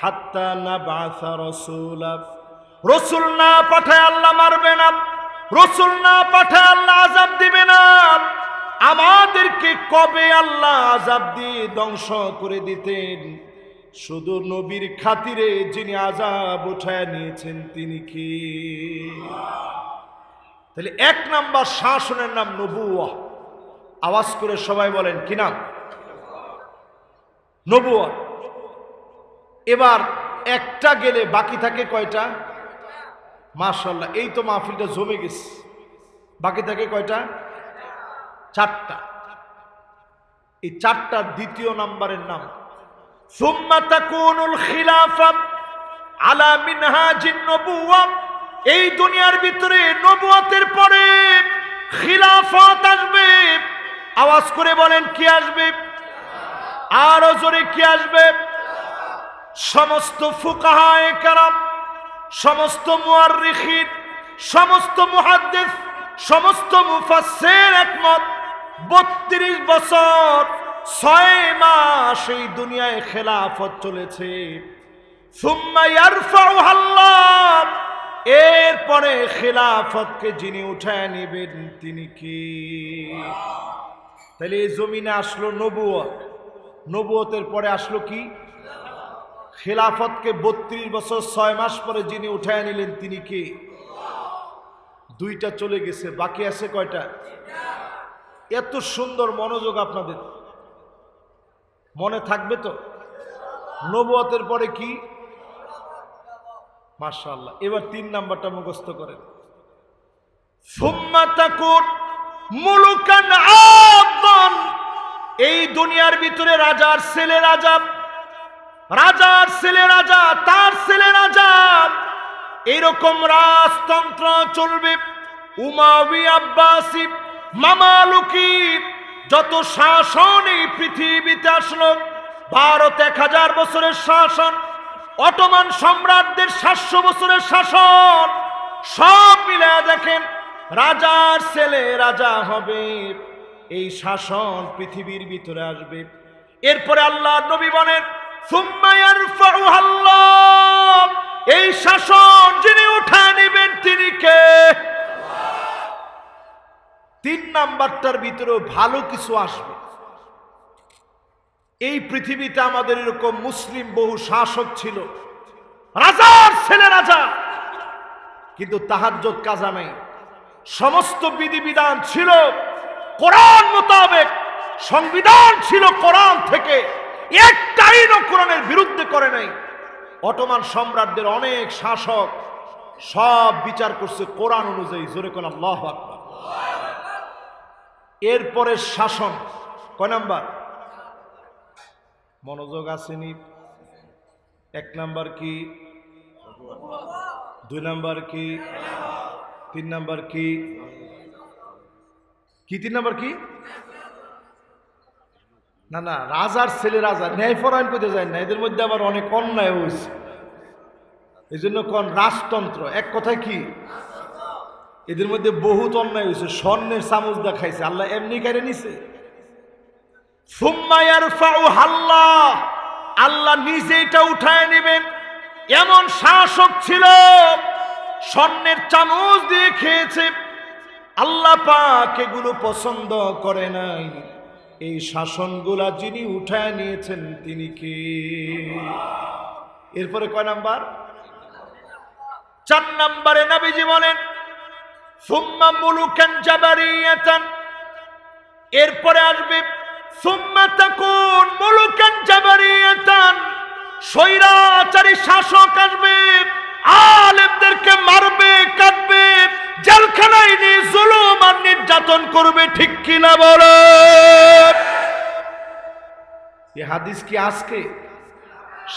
হাত্তা নাবাসা রাসূলা, রাসূল না পাঠায় আল্লাহ মারবে না, রাসূল না পাঠায় আল্লাহ আযাব দিবে না। আমাদেরকে কবে আল্লাহ আযাব দিয়ে ধ্বংস করে দিতেন, শুধু নবীর খাতিরে যিনি আযাব উঠায় নিয়েছেন তিনি কি? তাহলে 1 নাম্বার শাসনের নাম নবুওয়া। আওয়াজ করে সবাই বলেন কি নাম? নবুওয়া। এবার একটা গেলে বাকি থাকে কয়টা? মাশাআল্লাহ, এই তো মাহফিলটা জমে গেছে। বাকি থাকে কয়টা? 4টা। এই 4টার দ্বিতীয় নাম্বারের নাম সুম্মা তাকুনুল খিলাফা আলা মিনহাজিন নবুওয়া। এই দুনিয়ার ভিতরে নবুয়তের পরে খিলাফত আসবে। আওয়াজ করে বলেন কি আসবে? আরো জোরে কি আসবে? সমস্ত ফুকাহায়ে কেরাম, সমস্ত মুআররিখিন, সমস্ত মুহাদ্দিস, সমস্ত মুফাসসির একমত, 32 বছর 6 মাস এই দুনিয়ায় খেলাফত চলেছে। সুম্মা ইয়ারফাউহা আল্লাহ, এরপরে খেলাফতকে যিনি উঠায় নেবেন তিনি কি? তাহলে এই জমিনে আসলো নবুয়ত, নবুয়তের পরে আসলো কি? খেলাফতকে 32 বছর 6 মাস পরে যিনি উঠায় নিলেন তিনি কি? 2টা চলে গেছে, বাকি আছে কয়টা? এত সুন্দর মনোযোগ আপনাদের মনে থাকবে তো? নবুয়তের পরে কি? মাশাআল্লাহ। এবার 3 নাম্বারটা মুখস্থ করেন। সুম্মা তাকুন মুলুকান আদান। এই দুনিয়ার ভিতরে রাজার ছেলে রাজা, রাজার ছেলে রাজা, তার ছেলে রাজা, এরকম রাজতন্ত্র চলবে। উমাইয়া, আব্বাসি, মামালুকি, যত শাসন এই পৃথিবীতে আসলো, ভারত 1000 বছরের শাসন, অটোমান সম্রাটদের 700 বছরের শাসন, সব মিলায়া দেখেন রাজার ছেলে রাজা হবে। এই শাসন পৃথিবীর ভিতরে আসবে। এরপরে আল্লাহ নবী বলেন সুম্মা ইয়ারফাউহা আল্লাহ, এই শাসন যিনি উঠায় নেবেন তিনি কে? 3 নাম্বারটার ভিতরে ভালো কিছু আসবে। এই পৃথিবীতে আমাদের এরকম মুসলিম বহু শাসক ছিল, রাজার ছেলে রাজা, কিন্তু তাহাজ্জুদ কাজা নাই। সমস্ত বিধিবিধান ছিল কোরআন মোতাবেক, সংবিধান ছিল কোরআন থেকে, একটা আইনও কোরআনের বিরুদ্ধে করে নাই। অটোমান সম্রাটদের অনেক শাসক সব বিচার করছে কোরআন অনুযায়ী। জোরে কোন আল্লাহু আকবার। এরপরে শাসন কয় নাম্বার? মনোযোগ আসেনি। 1 নাম্বার কি? 2 নাম্বার কি? 3 নাম্বার কি? 3 নাম্বার কি? না না, রাজার ছেলে রাজা, ন্যায়পরায়ণ করতে যায় না, এদের মধ্যে আবার অনেক অন্যায় হয়েছে, এই জন্য কোন রাজতন্ত্র। এক কথায় কি, এদের মধ্যে বহুত অন্যায় হয়েছে। স্বর্ণের চামচ দেখাইছে, আল্লাহ এমনি কেড়ে নিছে। আল্লাহ নিজে এটা উঠায় নেবেন। এমন শাসক ছিল স্বর্ণের চামচ দিয়ে খেয়েছে, আল্লাহ পাক এগুলো পছন্দ করে নাই। এই শাসনগুলা যিনি উঠায় নিয়েছেন তিনি কে? এরপরে কয় নাম্বার? 4 নম্বরে নবীজি বলেন সুম্মা মুলুকান জাবারিয়াতান, এরপরে আসবে সুম্মা তাকুন মুলুকান জাবারিয়াতান, স্বৈরাচারী শাসক আসবে, আলেমদেরকে মারবে, কাটবে, জেলখানায় নিয়ে জুলুম আর নির্যাতন করবে। ঠিক কিনা বলো? এই হাদিস কি আজকে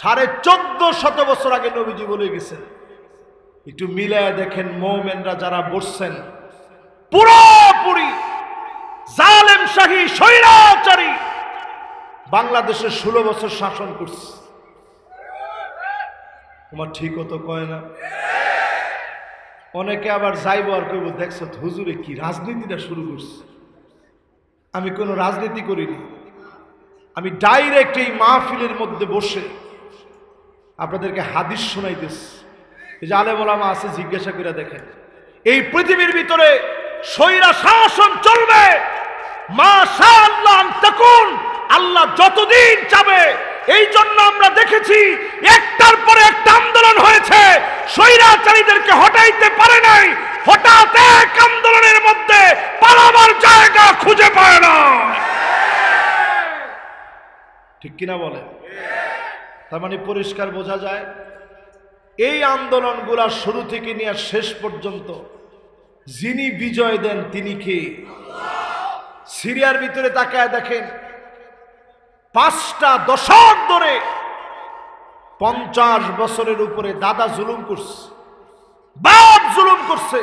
1450 বছর আগে নবীজি বলে গেছেন। একটু মিলায় দেখেন, মুমিনরা যারা বসছেন পুরোপুরি জালেম শাহী স্বৈরাচারী বাংলাদেশে 16 বছর শাসন করছে। তোমার ঠিক হতো কয় না? অনেকে আবার যাইব আর কইব, দেখছো হুজুরে কি রাজনীতিটা শুরু করছে। আমি কোনো রাজনীতি করিনি, আমি ডাইরেক্ট এই মাহফিলের মধ্যে বসে আপনাদেরকে হাদিস শোনাইতেছি। এই যে আলেম ওলামা আছে, জিজ্ঞাসা করে দেখেন, এই পৃথিবীর ভিতরে স্বৈরা শাসন চলবে মাশাআল্লাহ তাকুন, আল্লাহ যতদিন চাবে। এই জন্য আমরা দেখেছি একটার পরে একটা আন্দোলন হয়েছে, স্বৈরাচারীদেরকে হটাইতে পারে নাই। হঠাৎ এক আন্দোলনের মধ্যে পালাবার জায়গা খুঁজে পায় না। ঠিক কিনা বলে? তার মানে পরিষ্কার বোঝা যায় এই আন্দোলনগুলা শুরু থেকে নিয়ে শেষ পর্যন্ত যিনি বিজয় দেন তিনি কে? সিরিয়ার ভিতরে তাকায় দেখেন, 5টা দশক ধরে 50 বছরের উপরে দাদা জুলুম করছে, বাপ জুলুম করছে।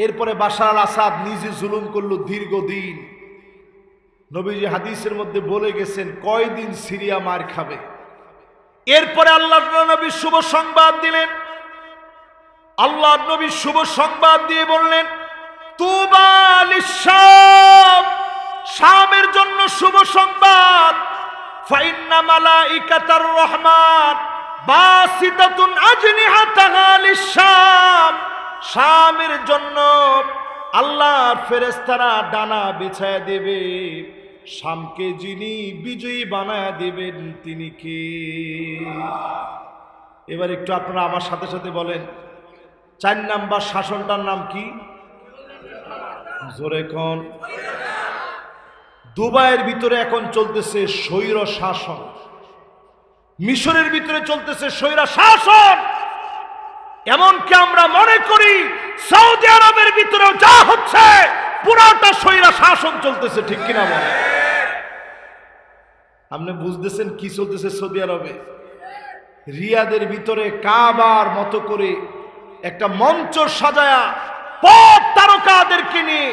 এরপরে বাশার আল আসাদ নিজে জুলুম করলো দীর্ঘদিন। নবীজি হাদিসের মধ্যে বলে গেছেন কয়দিন সিরিয়া মার খাবে। এরপরে আল্লাহর নবী শুভ সংবাদ দিলেন। আল্লাহর নবী শুভ সংবাদ দিয়ে বললেন তুবা লিশ-শাম, শামের জন্য শুভ সংবাদ। ফাইন্না মালাইকাতার রহমান বাসিতাতুন আজনিহাতাহা লিশ-শাম, শামের জন্য আল্লাহর ফেরেশতারা ডানা বিছায় দেবে। শামকে যিনি বিজয়ী বানায় দেবেন তিনি কে? এবার একটু আপনারা আমার সাথে সাথে বলেন 4 নাম্বার শাসনটার নাম কি? জোরে কোন? দুবাইয়ের ভিতরে এখন চলতেছে স্বৈর শাসন, মিশরের ভিতরে চলতেছে স্বৈরা শাসন। এমনকি আমরা মনে করি সৌদি আরবের ভিতরেও যা হচ্ছে পুরোটা স্বৈরা শাসন চলতেছে। ঠিক কিনা বলে? আপনি বুঝতেছেন কি চলতেছে সৌদি আরবে? রিয়াদের ভিতরে কাবার মতো করে একটা মঞ্চ সাজায়া পথ তারকাদেরকে নিয়ে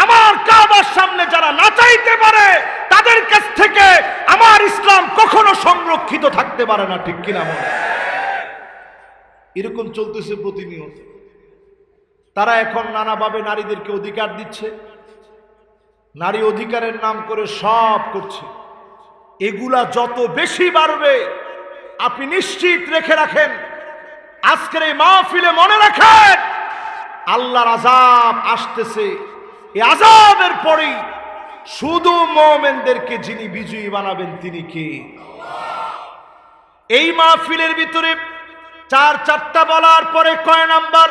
আমার কাবার সামনে যারা নাচাইতে পারে তাদের কাছ থেকে আমার ইসলাম কখনো সংরক্ষিত থাকতে পারে না। ঠিক কিনা বলে? এরকম চলতেছে প্রতিনিয়ত। তারা এখন নানাভাবে নারীদেরকে অধিকার দিচ্ছে, নারী অধিকারের নাম করে সব করছে। এগুলা যত বেশি বাড়বে আপনি নিশ্চিত রেখে রাখেন, আজকের এই মাহফিলে মনে রাখেন আল্লাহর আযাব আসতেছে। এই আযাবের পরেই শুধু মুমিনদেরকে যিনি বিজয়ী বানাবেন তিনি কে? এই মাহফিলের ভিতরে 4টা বলার পরে কয় নাম্বার?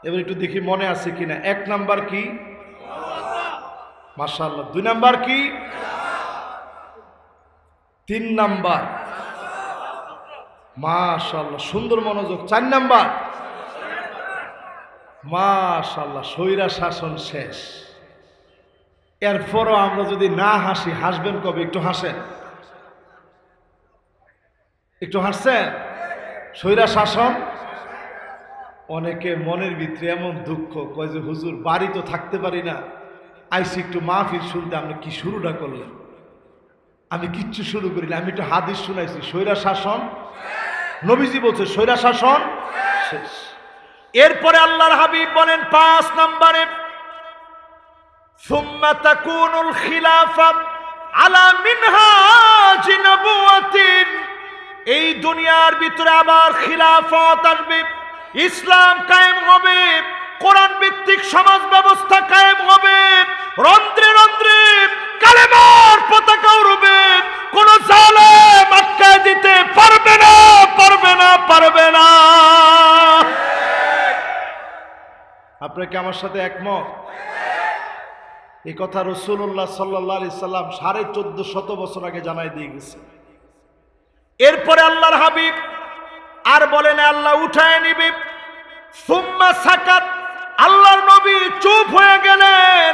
এবার একটু দেখি মনে আছে কিনা। 1 নাম্বার কি? মাশাআল্লাহ। 2 নাম্বার কি? 3 নাম্বার মাশাআল্লাহ, সুন্দর মনোযোগ। 4 নাম্বার, মাশাআল্লাহ, স্বৈরা শাসন শেষ। এরপরও আমরা যদি না হাসি, হাসবেন কবে? একটু হাসেন, একটু হাসছেন। স্বৈরা শাসন, অনেকে মনের ভিতরে এমন দুঃখ, কয় যে হুজুর বাড়ি তো থাকতে পারি না, আইসি একটু মাহফিল শুনতে, আপনি কি শুরুটা করলেন? আমি কিচ্ছু শুরু করি না, আমি একটু হাদিস শুনাইছি। স্বৈরা শাসন, নবীজি বলছে স্বৈরা শাসন শেষ। এরপরে আল্লাহর হাবিব বলেন 5 নম্বরে, সুম্মা তাকুনুল খিলাফা আলা মিনহাজ নবুওয়াতিন, এই দুনিয়ার ভিতরে আবার খিলাফত আসবে, ইসলাম কায়েম হবে, কোরআন ভিত্তিক সমাজ ব্যবস্থা কায়েম হবে, রন্ধ্রে রন্ধ্রে কালেমার পতাকা উড়বে, কোন জালেম আটকায় দিতে পারবে না, পারবে না, পারবে না। আপনারা কি আমার সাথে একমত? এই কথা রাসূলুল্লাহ সাল্লাল্লাহু আলাইহি সাল্লাম 1450 বছর আগে জানাই দিয়ে গেছে। এরপরে আল্লাহর হাবিব আর বলেন আল্লাহ উঠায় নিবে। সুম্মা সাকাত, আল্লাহর নবী চুপ হয়ে গেলেন।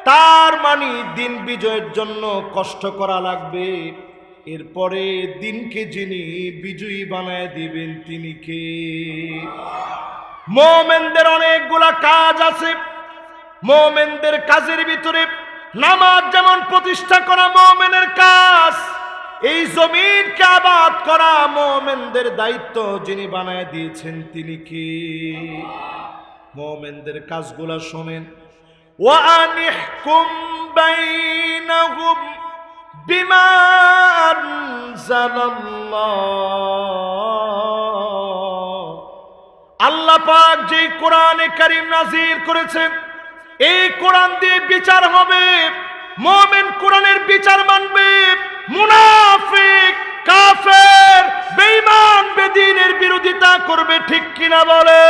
তার মানে দিন বিজয়ের জন্য কষ্ট করা লাগবে। এরপরে দিনকে যিনি বিজয়ী বানায় দিবেন তিনি কে? মুমিনদের অনেকগুলা কাজ আছে। মুমিনদের কাজের ভিতরে নামাজ যেমন প্রতিষ্ঠা করা মুমিনের কাজ, এই জমিনকে আবাদ করা মুমিনদের দায়িত্ব। যিনি বানায় দিয়েছেন তিনি কি? মুমিনদের কাজগুলো শোনেন। ওয়া আনিহকুম বাইনাহুম বিমা আনজালাল্লাহ, আল্লাহ পাক যে কোরআনে কারীম নাযিল করেছেন, এই কোরআন দিয়ে বিচার হবে। মুমিন কোরআনের বিচার মানবে, মুনাফিক, কাফের, বেঈমান, বেদীনের বিরোধিতা করবে। ঠিক কিনা বলে?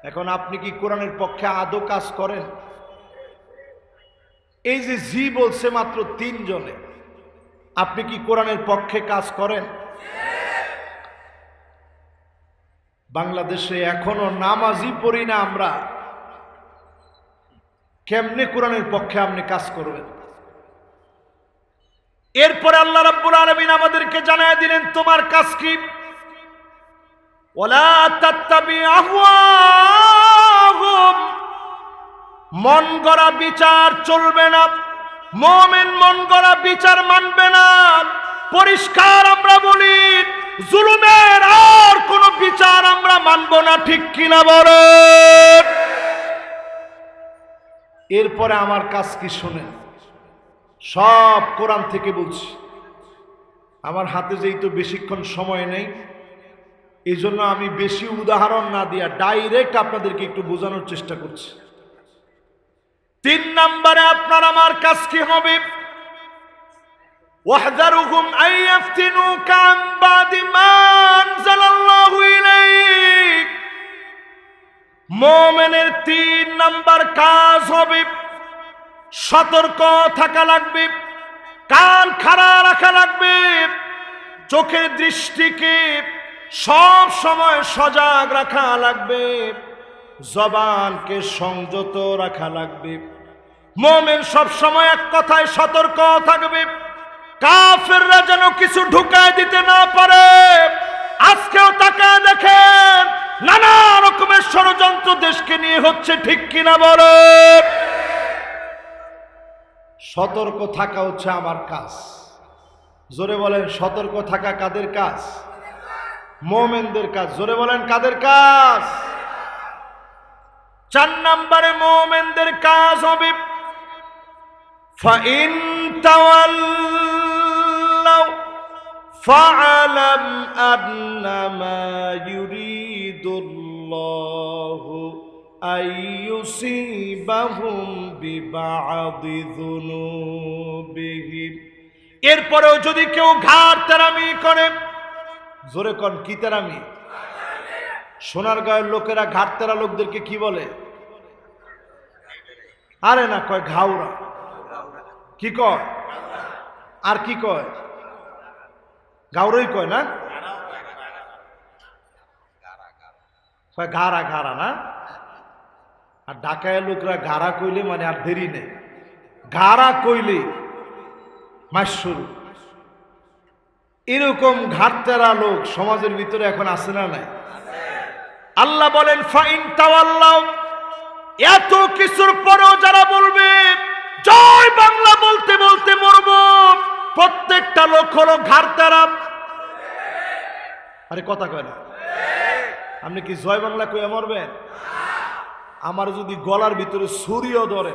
এখন আপনি কি কোরআনের পক্ষে আদৌ কাজ করেন? এই যে জি বলছে মাত্র 3 জনে, আপনি কি কোরআনের পক্ষে কাজ করেন? বাংলাদেশে এখনো নামাজই পড়ি না আমরা, কেমনে কোরআনের পক্ষে আপনি কাজ করবেন? এরপরে আল্লাহ রাব্বুল আলামিন আমাদেরকে জানায় দিলেন তোমার কাজ কি। ওয়ালা তাত্তাবি আহওয়াহুম, মন গড়া বিচার চলবে না। মুমিন মন গড়া বিচার মানবে না। পরিষ্কার আমরা বলি, জুলুমের আর কোন বিচার আমরা মানব না। ঠিক কিনা বলেন? এরপরে আমার কাজ কি শুনেন, সব কোরআন থেকে বলছি। আমার হাতে যেই তো বেশিক্ষণ সময় নেই, এই জন্য আমি বেশি উদাহরণ না দিয়া ডাইরেক্ট আপনাদেরকে একটু বোঝানোর চেষ্টা করছি। 3 নম্বরে আপনার আমার কাজ কি হবে? ওয়াহযারুহুম আইয়াফতিনুকা আন বাদি মা আনজালাল্লাহু ইলাইক, মুমিনের 3 নাম্বার কাজ হবে সতর্ক থাকা লাগবে, কান খাড়া রাখা লাগবে, চোখের দৃষ্টিকে সব সময় সজাগ রাখা লাগবে, জবানকে সংযত রাখা লাগবে। মুমিন সব সময় এক কথায় সতর্ক থাকবে, কাফেররা যেন কিছু ঢুকায় দিতে না পারে। আজকেও তাকায় দেখেন, নানা রকমের ষড়যন্ত্র দেশকে নিয়ে হচ্ছে। ঠিক কিনা বলো? সতর্ক থাকা হচ্ছে আমার কাজ। জোরে বলেন, সতর্ক থাকা কাদের কাজ? মুমিনদের কাজ। জোরে বলেন, কাদের কাজ? 4 নম্বরে মুমিনদের কাজ হবে ফাইন তাওয়াল্লাউ ফাআলাম আন্নামা ইউরিদুল্লাহু আইয়ুসিবাহুম বিবাদি যুনুবিহিম। এরপরেও যদি কেউ ঘাড় তেরামি করে, জোরে কোন কি তেরামি? সোনারগাঁয়ের লোকেরা ঘাড় তেরা লোকদেরকে কি বলে? আরে না, কয় ঘাউরা। কি কয়? আর কি কয়? গাউরই কয় না, গাড়া গাড়া না। আর ঢাকায় লোকরা গাড়া কইলে মানে আর দেরি নেই, গাড়া কইলে মাস শুরু। এরকম ঘাটতেরা লোক সমাজের ভিতরে এখন আছে না নাই? আল্লাহ বলেন ফাইন তাওয়াল্লাউ, এত কিছুর পরেও যারা বলবে জয় বাংলা বলতে বলতে মরব, প্রত্যেকটা লোক হলো ঘাটতেরা। আরে কথা কয় না, আপনি কি জয় বাংলা কইয়া মরবেন? আমার যদি গলার ভিতরে ছুরিও ধরে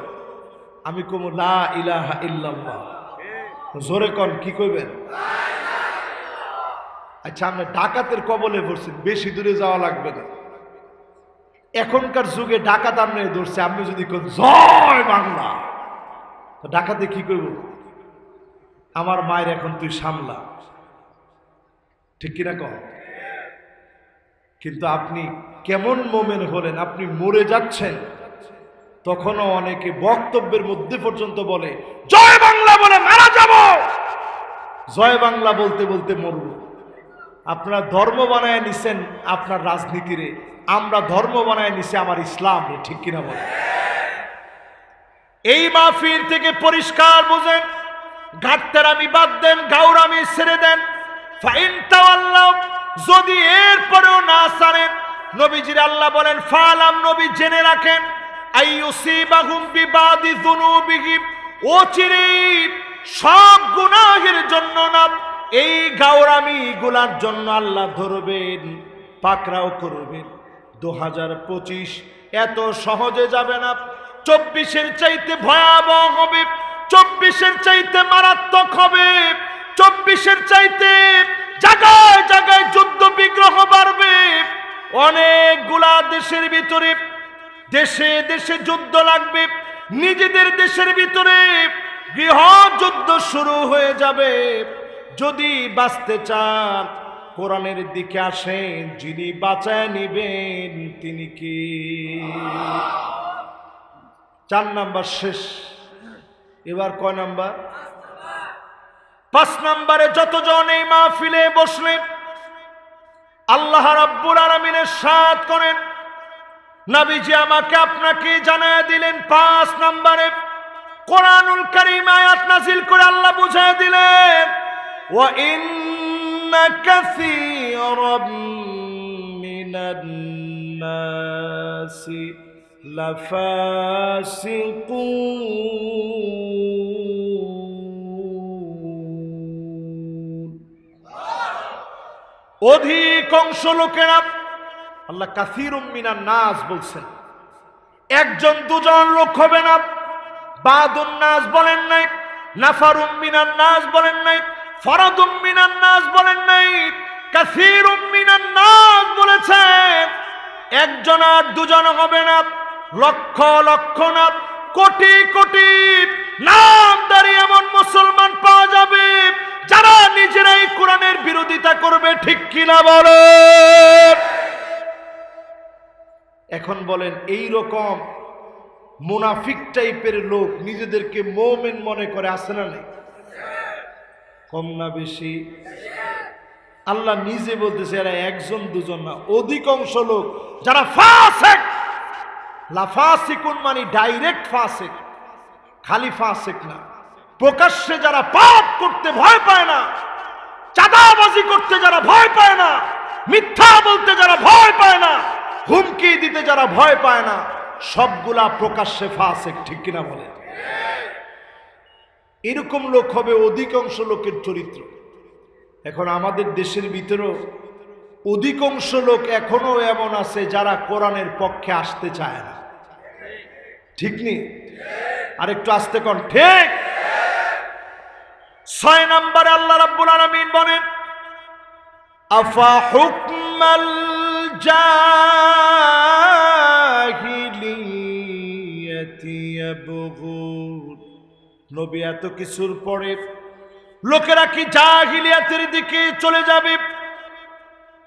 আমি কমু লা ইলাহা ইল্লাল্লাহ, জোরে কন কি কইবেন? আচ্ছা, আপনি ডাকাতের কবলে পড়ছেন, বেশি দূরে যাওয়া লাগবে না। এখনকার যুগে ডাকাত আপনি ধরছে, আপনি যদি কোন জয় বাংলা, তো ডাকাতে কি করব? আমার মায়ের এখন তুই সামলা, ঠিক কিনা কন? কিন্তু আপনি কেমন মোমেন হলেন, আপনি মরে যাচ্ছেন, তখনও অনেকে বক্তব্যের মধ্যে পর্যন্ত বলে জয় বাংলা বলে মারা যাব, জয় বাংলা বলতে বলতে মরব। আপনারা ধর্ম বানায় নিছেন আপনার রাজনীতিরে, আমরা ধর্ম বানায় নিছি আমার ইসলাম রে, ঠিক কিনা বলে? এই মাহফিল থেকে পরিষ্কার বুঝেন, ঘাটতেরামি বাদ দেন, গাউরামি ছেড়ে দেন। ফাইন তাওয়াল্লাউ, যদি এরপরেও না ছাড়েন, নবীজির আল্লাহ বলেন ফালাম, নবী জেনে রাখেন, আইয়ুসিবাহুম বিবাদি যুনুবিহিম, অচিরেই সব গুনাহের জন্য না, এই গাওরামি গুলার জন্য আল্লাহ ধরবেন, পাকড়াও করবেন। 2025 এত সহজে যাবে না, 24-এর চাইতে ভয়াবহ হবে, 24-এর চাইতে মারাত্মক হবে, 24-এর চাইতে জায়গায় জায়গায় যুদ্ধ বিগ্রহ বাড়বে। অনেকগুলা দেশের ভিতরে দেশে দেশে যুদ্ধ লাগবে, নিজেদের দেশের ভিতরে গৃহযুদ্ধ শুরু হয়ে যাবে। যদি বাঁচতে চান কোরআনের দিকে আসেন, যিনি বাঁচায় নিবেন তিনি কি? 4 নাম্বার শেষ, এবার কয় নাম্বার? 5 নাম্বারে যতজন এই মাহফিলে বসলে আল্লাহ রাব্বুল আলামিনের সাথ করেন, নবীজি আমাকে আপনাকে জানায় দিলেন 5 নাম্বারে কোরআনুল কারীম আয়াত নাযিল করে আল্লাহ বুঝায় দিলেন ওয়া ইন্না কাসীরাম মিনান নাসি লাফাসিকুন। অধিকাংশ লোকেরা, আল্লাহ কাসীরুম মিনান নাস বলছেন, একজন দুজন লোক হবে না। বাদুন নাস বলেন নাই, নাফারুম মিনান নাস বলেন নাই, ফরাদুম মিনান নাস বলেন নাই, কাসীরুম মিনান নাস বলেছেন। একজন আর দুজন হবে না, লক্ষ লক্ষ না, কোটি কোটি নামধারী এমন মুসলমান পাওয়া যাবে যারা নিজেরাই কোরআনের বিরোধিতা করবে, ঠিক কিনা বলেন? এখন বলেন, এই রকম মুনাফিক টাইপের লোক নিজেদেরকে মুমিন মনে করে, আছে না নাই? কম না বেশি? আল্লাহ নিজে বলতেছে এরা একজন দুজন না, অধিকাংশ লোক যারা ফাসিক। লাফাসিকুন মানে ডাইরেক্ট ফাসিক, খালি ফাসিক না, প্রকাশ্যে যারা পাপ করতে ভয় পায় না, চাঁদাবাজি করতে যারা ভয় পায় না, মিথ্যা বলতে যারা ভয় পায় না, হুমকি দিতে যারা ভয় পায় না, সবগুলা প্রকাশ্যে ফাসিক, ঠিক কিনা বলে? এরকম লোক হবে অধিকাংশ লোকের চরিত্র। এখন আমাদের দেশের ভিতরেও অধিকাংশ লোক এখনো এমন আছে যারা কোরআনের পক্ষে আসতে চায় না, ঠিক নেই? আরেকটু আস্তে কোন, ঠিক? 6 নম্বরে আল্লাহ রাব্বুল আলামিন বলেন আফা হুকমাল জাহিলিয়াতি ইয়াবগুন। নবী এত কিছুর পরে লোকেরা কি জাহিলিয়াতের দিকে চলে যাবে?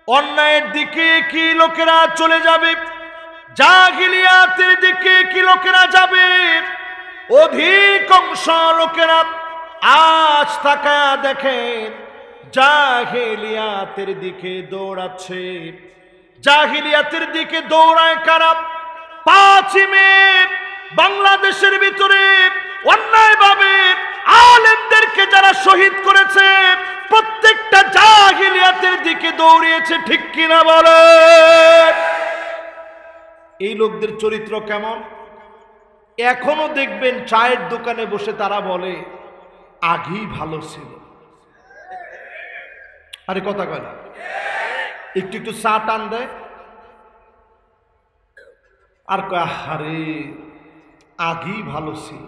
অন্যায়ের দিকে কি লোকেরা চলে যাবে? জাহিলিয়াতের দিকে কি লোকেরা যাবে? অধিকাংশ লোকেরা আজ তাকায়া দেখেন জাহিলিয়াতের দিকে দৌড়াচ্ছে। জাহিলিয়াতের দিকে দৌড়ায় কারা? 5 মে বাংলাদেশের ভিতরে অন্যায়ভাবে আলেমদেরকে যারা শহীদ করেছে, প্রত্যেকটা জাহিলিয়াতের দিকে দৌড়িয়েছে, ঠিক কিনা বলে? এই লোকদের চরিত্র কেমন? এখনো দেখবেন চায়ের দোকানে বসে তারা বলে আগেই ভালো ছিল। আরে কথা কয় না, একটু একটু চা টান দেয় আর কয় আরে আগেই ভালো ছিল।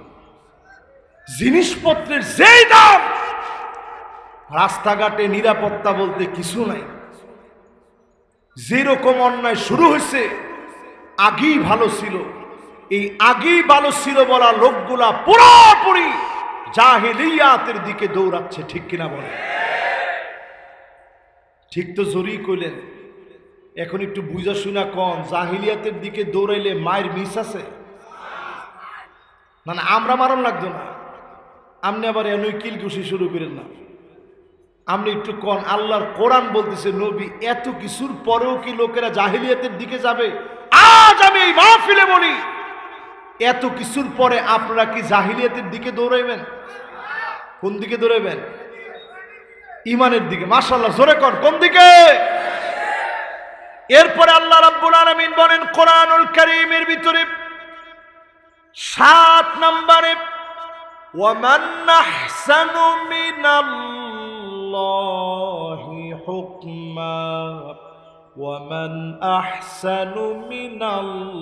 জিনিসপত্রের যেই দাম, রাস্তাঘাটে নিরাপত্তা বলতে কিছু নাই। যেরকম অন্যায় শুরু হয়েছে আগেই ভালো ছিল। এই আগেই ভালো ছিল বলা লোকগুলা পুরোপুরি জাহিলিয়াতের দিকে দৌড়াচ্ছে, ঠিক কিনা বলে? ঠিক তো জোরেই কইলেন। এখন একটু বুঝা শুনা কন, জাহিলিয়াতের দিকে দৌড়াইলে মায়ের মিস আছে না? আমরা মারণ লাগতো না। আপনি আবার এনই কিলকুশি শুরু করেন না। আপনি একটু কন, আল্লাহর কোরআন বলতেছে নবী এত কিছুর পরেও কি লোকেরা জাহিলিয়াতের দিকে যাবে? আজ আমি এই মাহফিলে বলি, এত কিছুর পরে আপনারা কি জাহিলিয়াতের দিকে দৌড়াইবেন? কোন দিকে দৌড়াইবেন? ইমানের দিকে। মাশাআল্লাহ, জোরে কর, কোন দিকে? এরপরে আল্লাহ রাব্বুল আলামিন বলেন কোরআনুল কারীমের ভিতরে 7 নম্বরে, ওয়ামান আহসানু মিনাল্লাহি হুকমা ওয়ামান আহসানু মিনাল্লাহি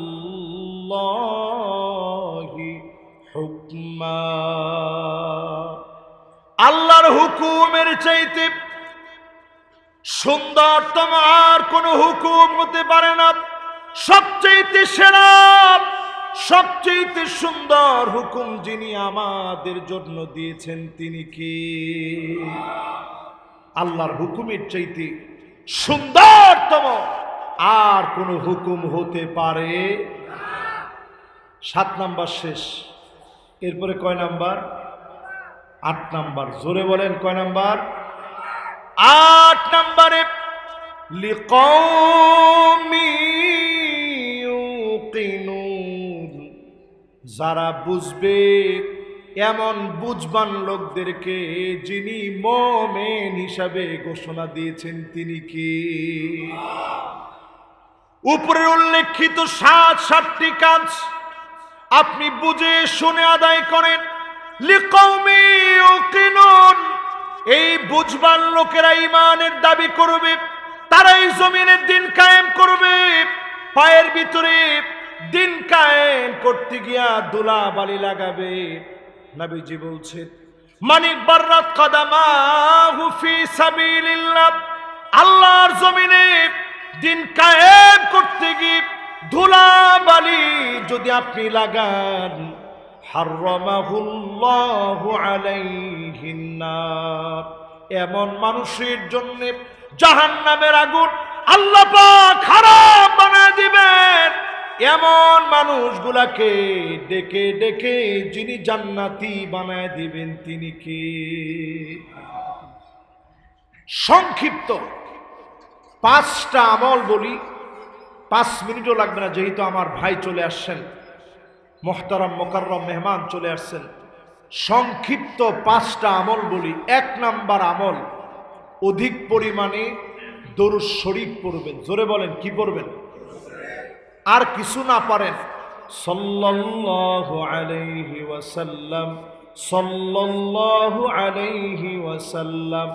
হুকমা। আল্লাহর হুকুমের চাইতে সুন্দরতম আর কোন হুকুম হতে পারে না। সবচেয়ে সেরা, সবচেয়ে সুন্দর হুকুম যিনি আমাদের জন্য দিয়েছেন তিনি কি? আল্লাহর হুকুমের চাইতে সুন্দরতম আর কোন হুকুম হতে পারে? 7 নাম্বার শেষ। এরপরে কয় নাম্বার? 8 নাম্বার। জোরে বলেন, কয় নাম্বার? 8 নম্বরে, লিকাউমি ইউকিনুন, যারা বুঝবে এমন বুঝবান লোকদেরকে যিনি মুমিন হিসাবে ঘোষণা দিয়েছেন তিনি কি? উপরে উল্লেখিত 7টি কাজ আপনি বুঝে শুনে আদায় করেন। লিকাউমি ইউকিনুন, এই বুঝবান লোকেরা ইমানের দাবি করবে, তারাই জমিনের দিন কায়েম করবে। পায়ের ভিতরে দিন কায়েম করতে গিয়া দুলা বালি লাগাবে। নবীজি বলছেন মানিক বাররাত কদামাহু ফি সাবিলিল্লাহ, আল্লাহর জমিনে দিন কায়েম করতে গিয়ে ধুলা বালি যদি আপনি লাগান, হারামাহুল্লাহু আলাইহিন নার, এমন মানুষের জন্য জাহান্নামের আগুন আল্লাহ পাক হারাম বানায় দিবেন। এমন মানুষগুলাকে ডেকে ডেকে যিনি জান্নাতি বানায় দিবেন তিনি কি? সংক্ষিপ্ত 5টা আমল বলি, 5 মিনিটও লাগবে না, যেহেতু আমার ভাই চলে আসছেন, মোহতারাম মোকাররম মেহমান চলে আসছেন। সংক্ষিপ্ত 5টা আমল বলি। 1 নাম্বার আমল, অধিক পরিমাণে দরুদ শরীফ পড়বেন। জোরে বলেন, কি পড়বেন? আর কিছু না পারেন সাল্লাল্লাহু আলাইহি ওয়াসাল্লাম, সাল্লাল্লাহু আলাইহি ওয়াসাল্লাম।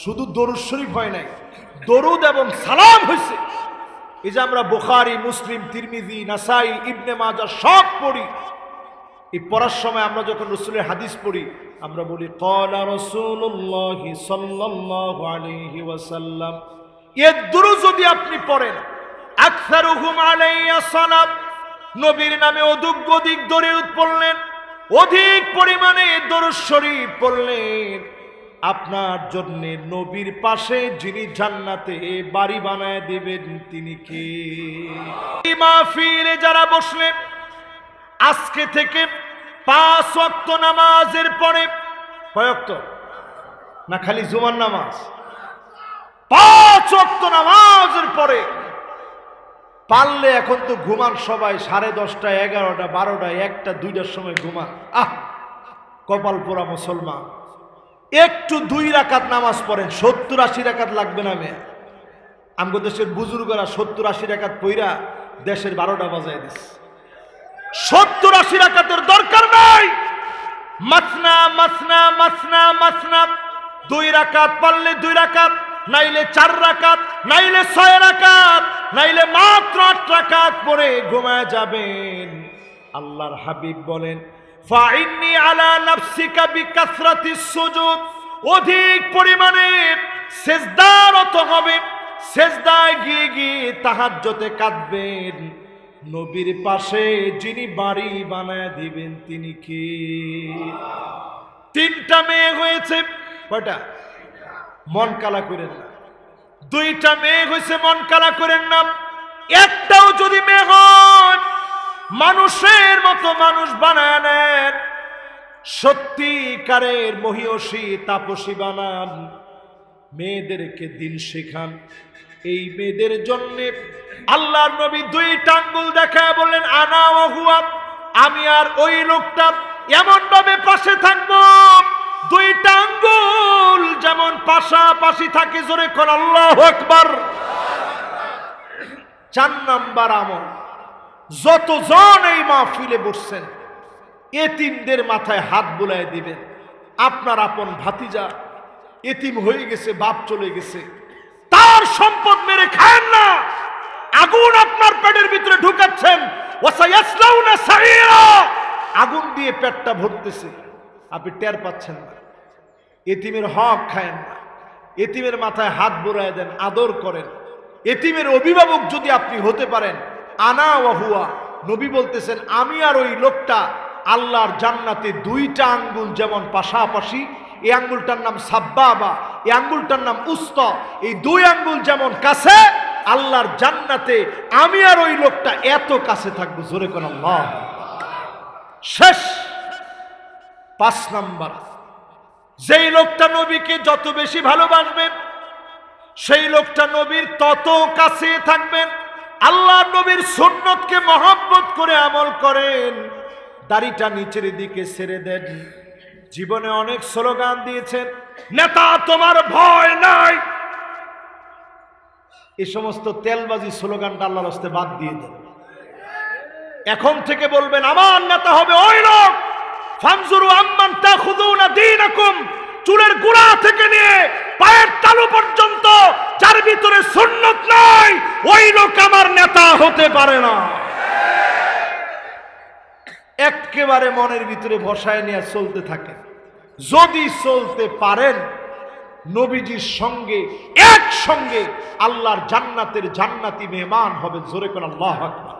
শুধু দরুদ শরীফ হয় নাই, দরুদ এবং সালাম হয়েছে। এই যে আমরা বুখারী, মুসলিম, তিরমিজি, নাসাই, ইবনে মাজাহ সব পড়ি, এই পড়ার সময় আমরা যখন রাসূলের হাদিস পড়ি আমরা বলি ক্বালা রাসূলুল্লাহ সাল্লাল্লাহু আলাইহি ওয়াসাল্লাম। এর দরুদ যদি আপনি পড়েন, আকসারুহুম আলাইয়া সালাত, নবীর নামে অধিক দরুদ পড়লেন, অধিক পরিমাণে দরুদ শরীফ পড়লেন, আপনার জন্য নবীর পাশে যিনি জান্নাতে বাড়ি বানায় দিবেন তিনি কে? এই মাহফিলে যারা বসলেন, আজকে থেকে 5 ওয়াক্ত নামাজের পরে, কয় ওয়াক্ত? না খালি জুমার নামাজ? 5 ওয়াক্ত নামাজের পরে পারলে এখন তো ঘুমান সবাই 10:30, 11টা, 12টা, 1টা, 2টার সময় ঘুমান। কপাল পোড়া মুসলমান। একটু 2 রাকাত নামাজ পড়েন, 70-80 রাকাত লাগবে না মেয়ে। আমগো দেশের বুজুর্গরা 70-80 রাকাত পইরা দেশের 12টা বাজায় দিস। 70-80 রাকাতের দরকার নাই। মাসনা মাসনা মাসনা মাসনা, 2 রাকাত পারলে 2 রাকাত, নাইলে 4 রাকাত, নাইলে 6 রাকাত, নাইলে মাত্র 8 রাকাত পড়ে ঘুমায় যাবেন। আল্লাহর হাবিব বলেন, ফাইন্নি আলা নাফসিকা বিকাসরাতিস সুজুদ, অধিক পরিমাণে সিজদারত হবে, সিজদায় গিয়ে গিয়ে তাহাজ্জুদে কাঁদবেন। নবীর পাশে যিনি বাড়ি বানায় দিবেন তিনি কি? 3টা মেয়ে হয়েছে, কয়টা? মন কালা করেন না। 2টা মেয়ে হয়েছে, মন কালা করেন না। একটাও যদি মেয়ে হয়, মানুষের মতো মানুষ বানায় নেন, সত্যিকারের মহিয়সী তাপসী বানান, মেয়েদেরকে দিন শেখান। এই মেয়েদের জন্য আল্লাহর নবী 2টা আঙ্গুল দেখায় বললেন, আনা ওয়া হুয়া, আমি আর ওই লোকটা এমন ভাবে পাশে থাকবো, 2টা আঙ্গুল যেমন পাশাপাশি থাকে। জোরে কোন আল্লাহু আকবার। 4 নাম্বার আমল, যতজন এই মাহফিলে বসছেন এতিমদের মাথায় হাত বুলায় দিবেন। আপনার আপন ভাতিজা এতিম হয়ে গেছে, বাপ চলে গেছে, তার সম্পদ মেরে খায়েন না। আগুন আপনার পেটের ভিতরে ঢুকাচ্ছেন, ওয়াসায়াসলাউনা সাইরা, আগুন দিয়ে পেটটা ভরতেছে, আপনি টের পাচ্ছেন না। এতিমের হক খায়েন না, এতিমের মাথায় হাত বুলায় দেন, আদর করেন। এতিমের অভিভাবক যদি আপনি হতে পারেন, আনা ওয়া হুয়া, নবী বলতেছেন আমি আর ওই লোকটা আল্লাহর জান্নাতে 2টা আঙ্গুল যেমন পাশাপাশি, এই আঙ্গুলটার নাম সাব্বাবা, এই আঙ্গুলটার নাম উস্তা, এই 2 আঙ্গুল যেমন কাছে, আল্লাহর জান্নাতে আমি আর ওই লোকটা এত কাছে থাকবো। জোরে কোন আল্লাহ। শেষ 5 নাম্বার, যেই লোকটা নবীকে যত বেশি ভালোবাসবেন, সেই লোকটা নবীর তত কাছে থাকবেন। আল্লাহ নবীর সুন্নতকে মহব্বত করে আমল করেন, দাড়িটা নিচের দিকে ছেড়ে দেন। জীবনে অনেক স্লোগান দিয়েছেন, নেতা তোমার ভয় নাই, এই সমস্ত তেলবাজি স্লোগানটা আল্লাহর রাস্তায় বাদ দিয়ে দেন। এখন থেকে বলবেন আমার নেতা হবে ওই লোক, ফানজুরু আম্মান তাখুযুনা দীনাকুম, চুলের গোড়া থেকে নিয়ে পায়ের তালু পর্যন্ত যার ভিতরে সুন্নত নাই, ওই লোক আমার নেতা হতে পারে না। একেবারে মনের ভিতরে বসায় নিয়ে চলতে থাকে। যদি চলতে পারেন, নবীজির সঙ্গে একসঙ্গে আল্লাহর জান্নাতের জান্নাতি মেহমান হবে। জোরে কোন আল্লাহু আকবার।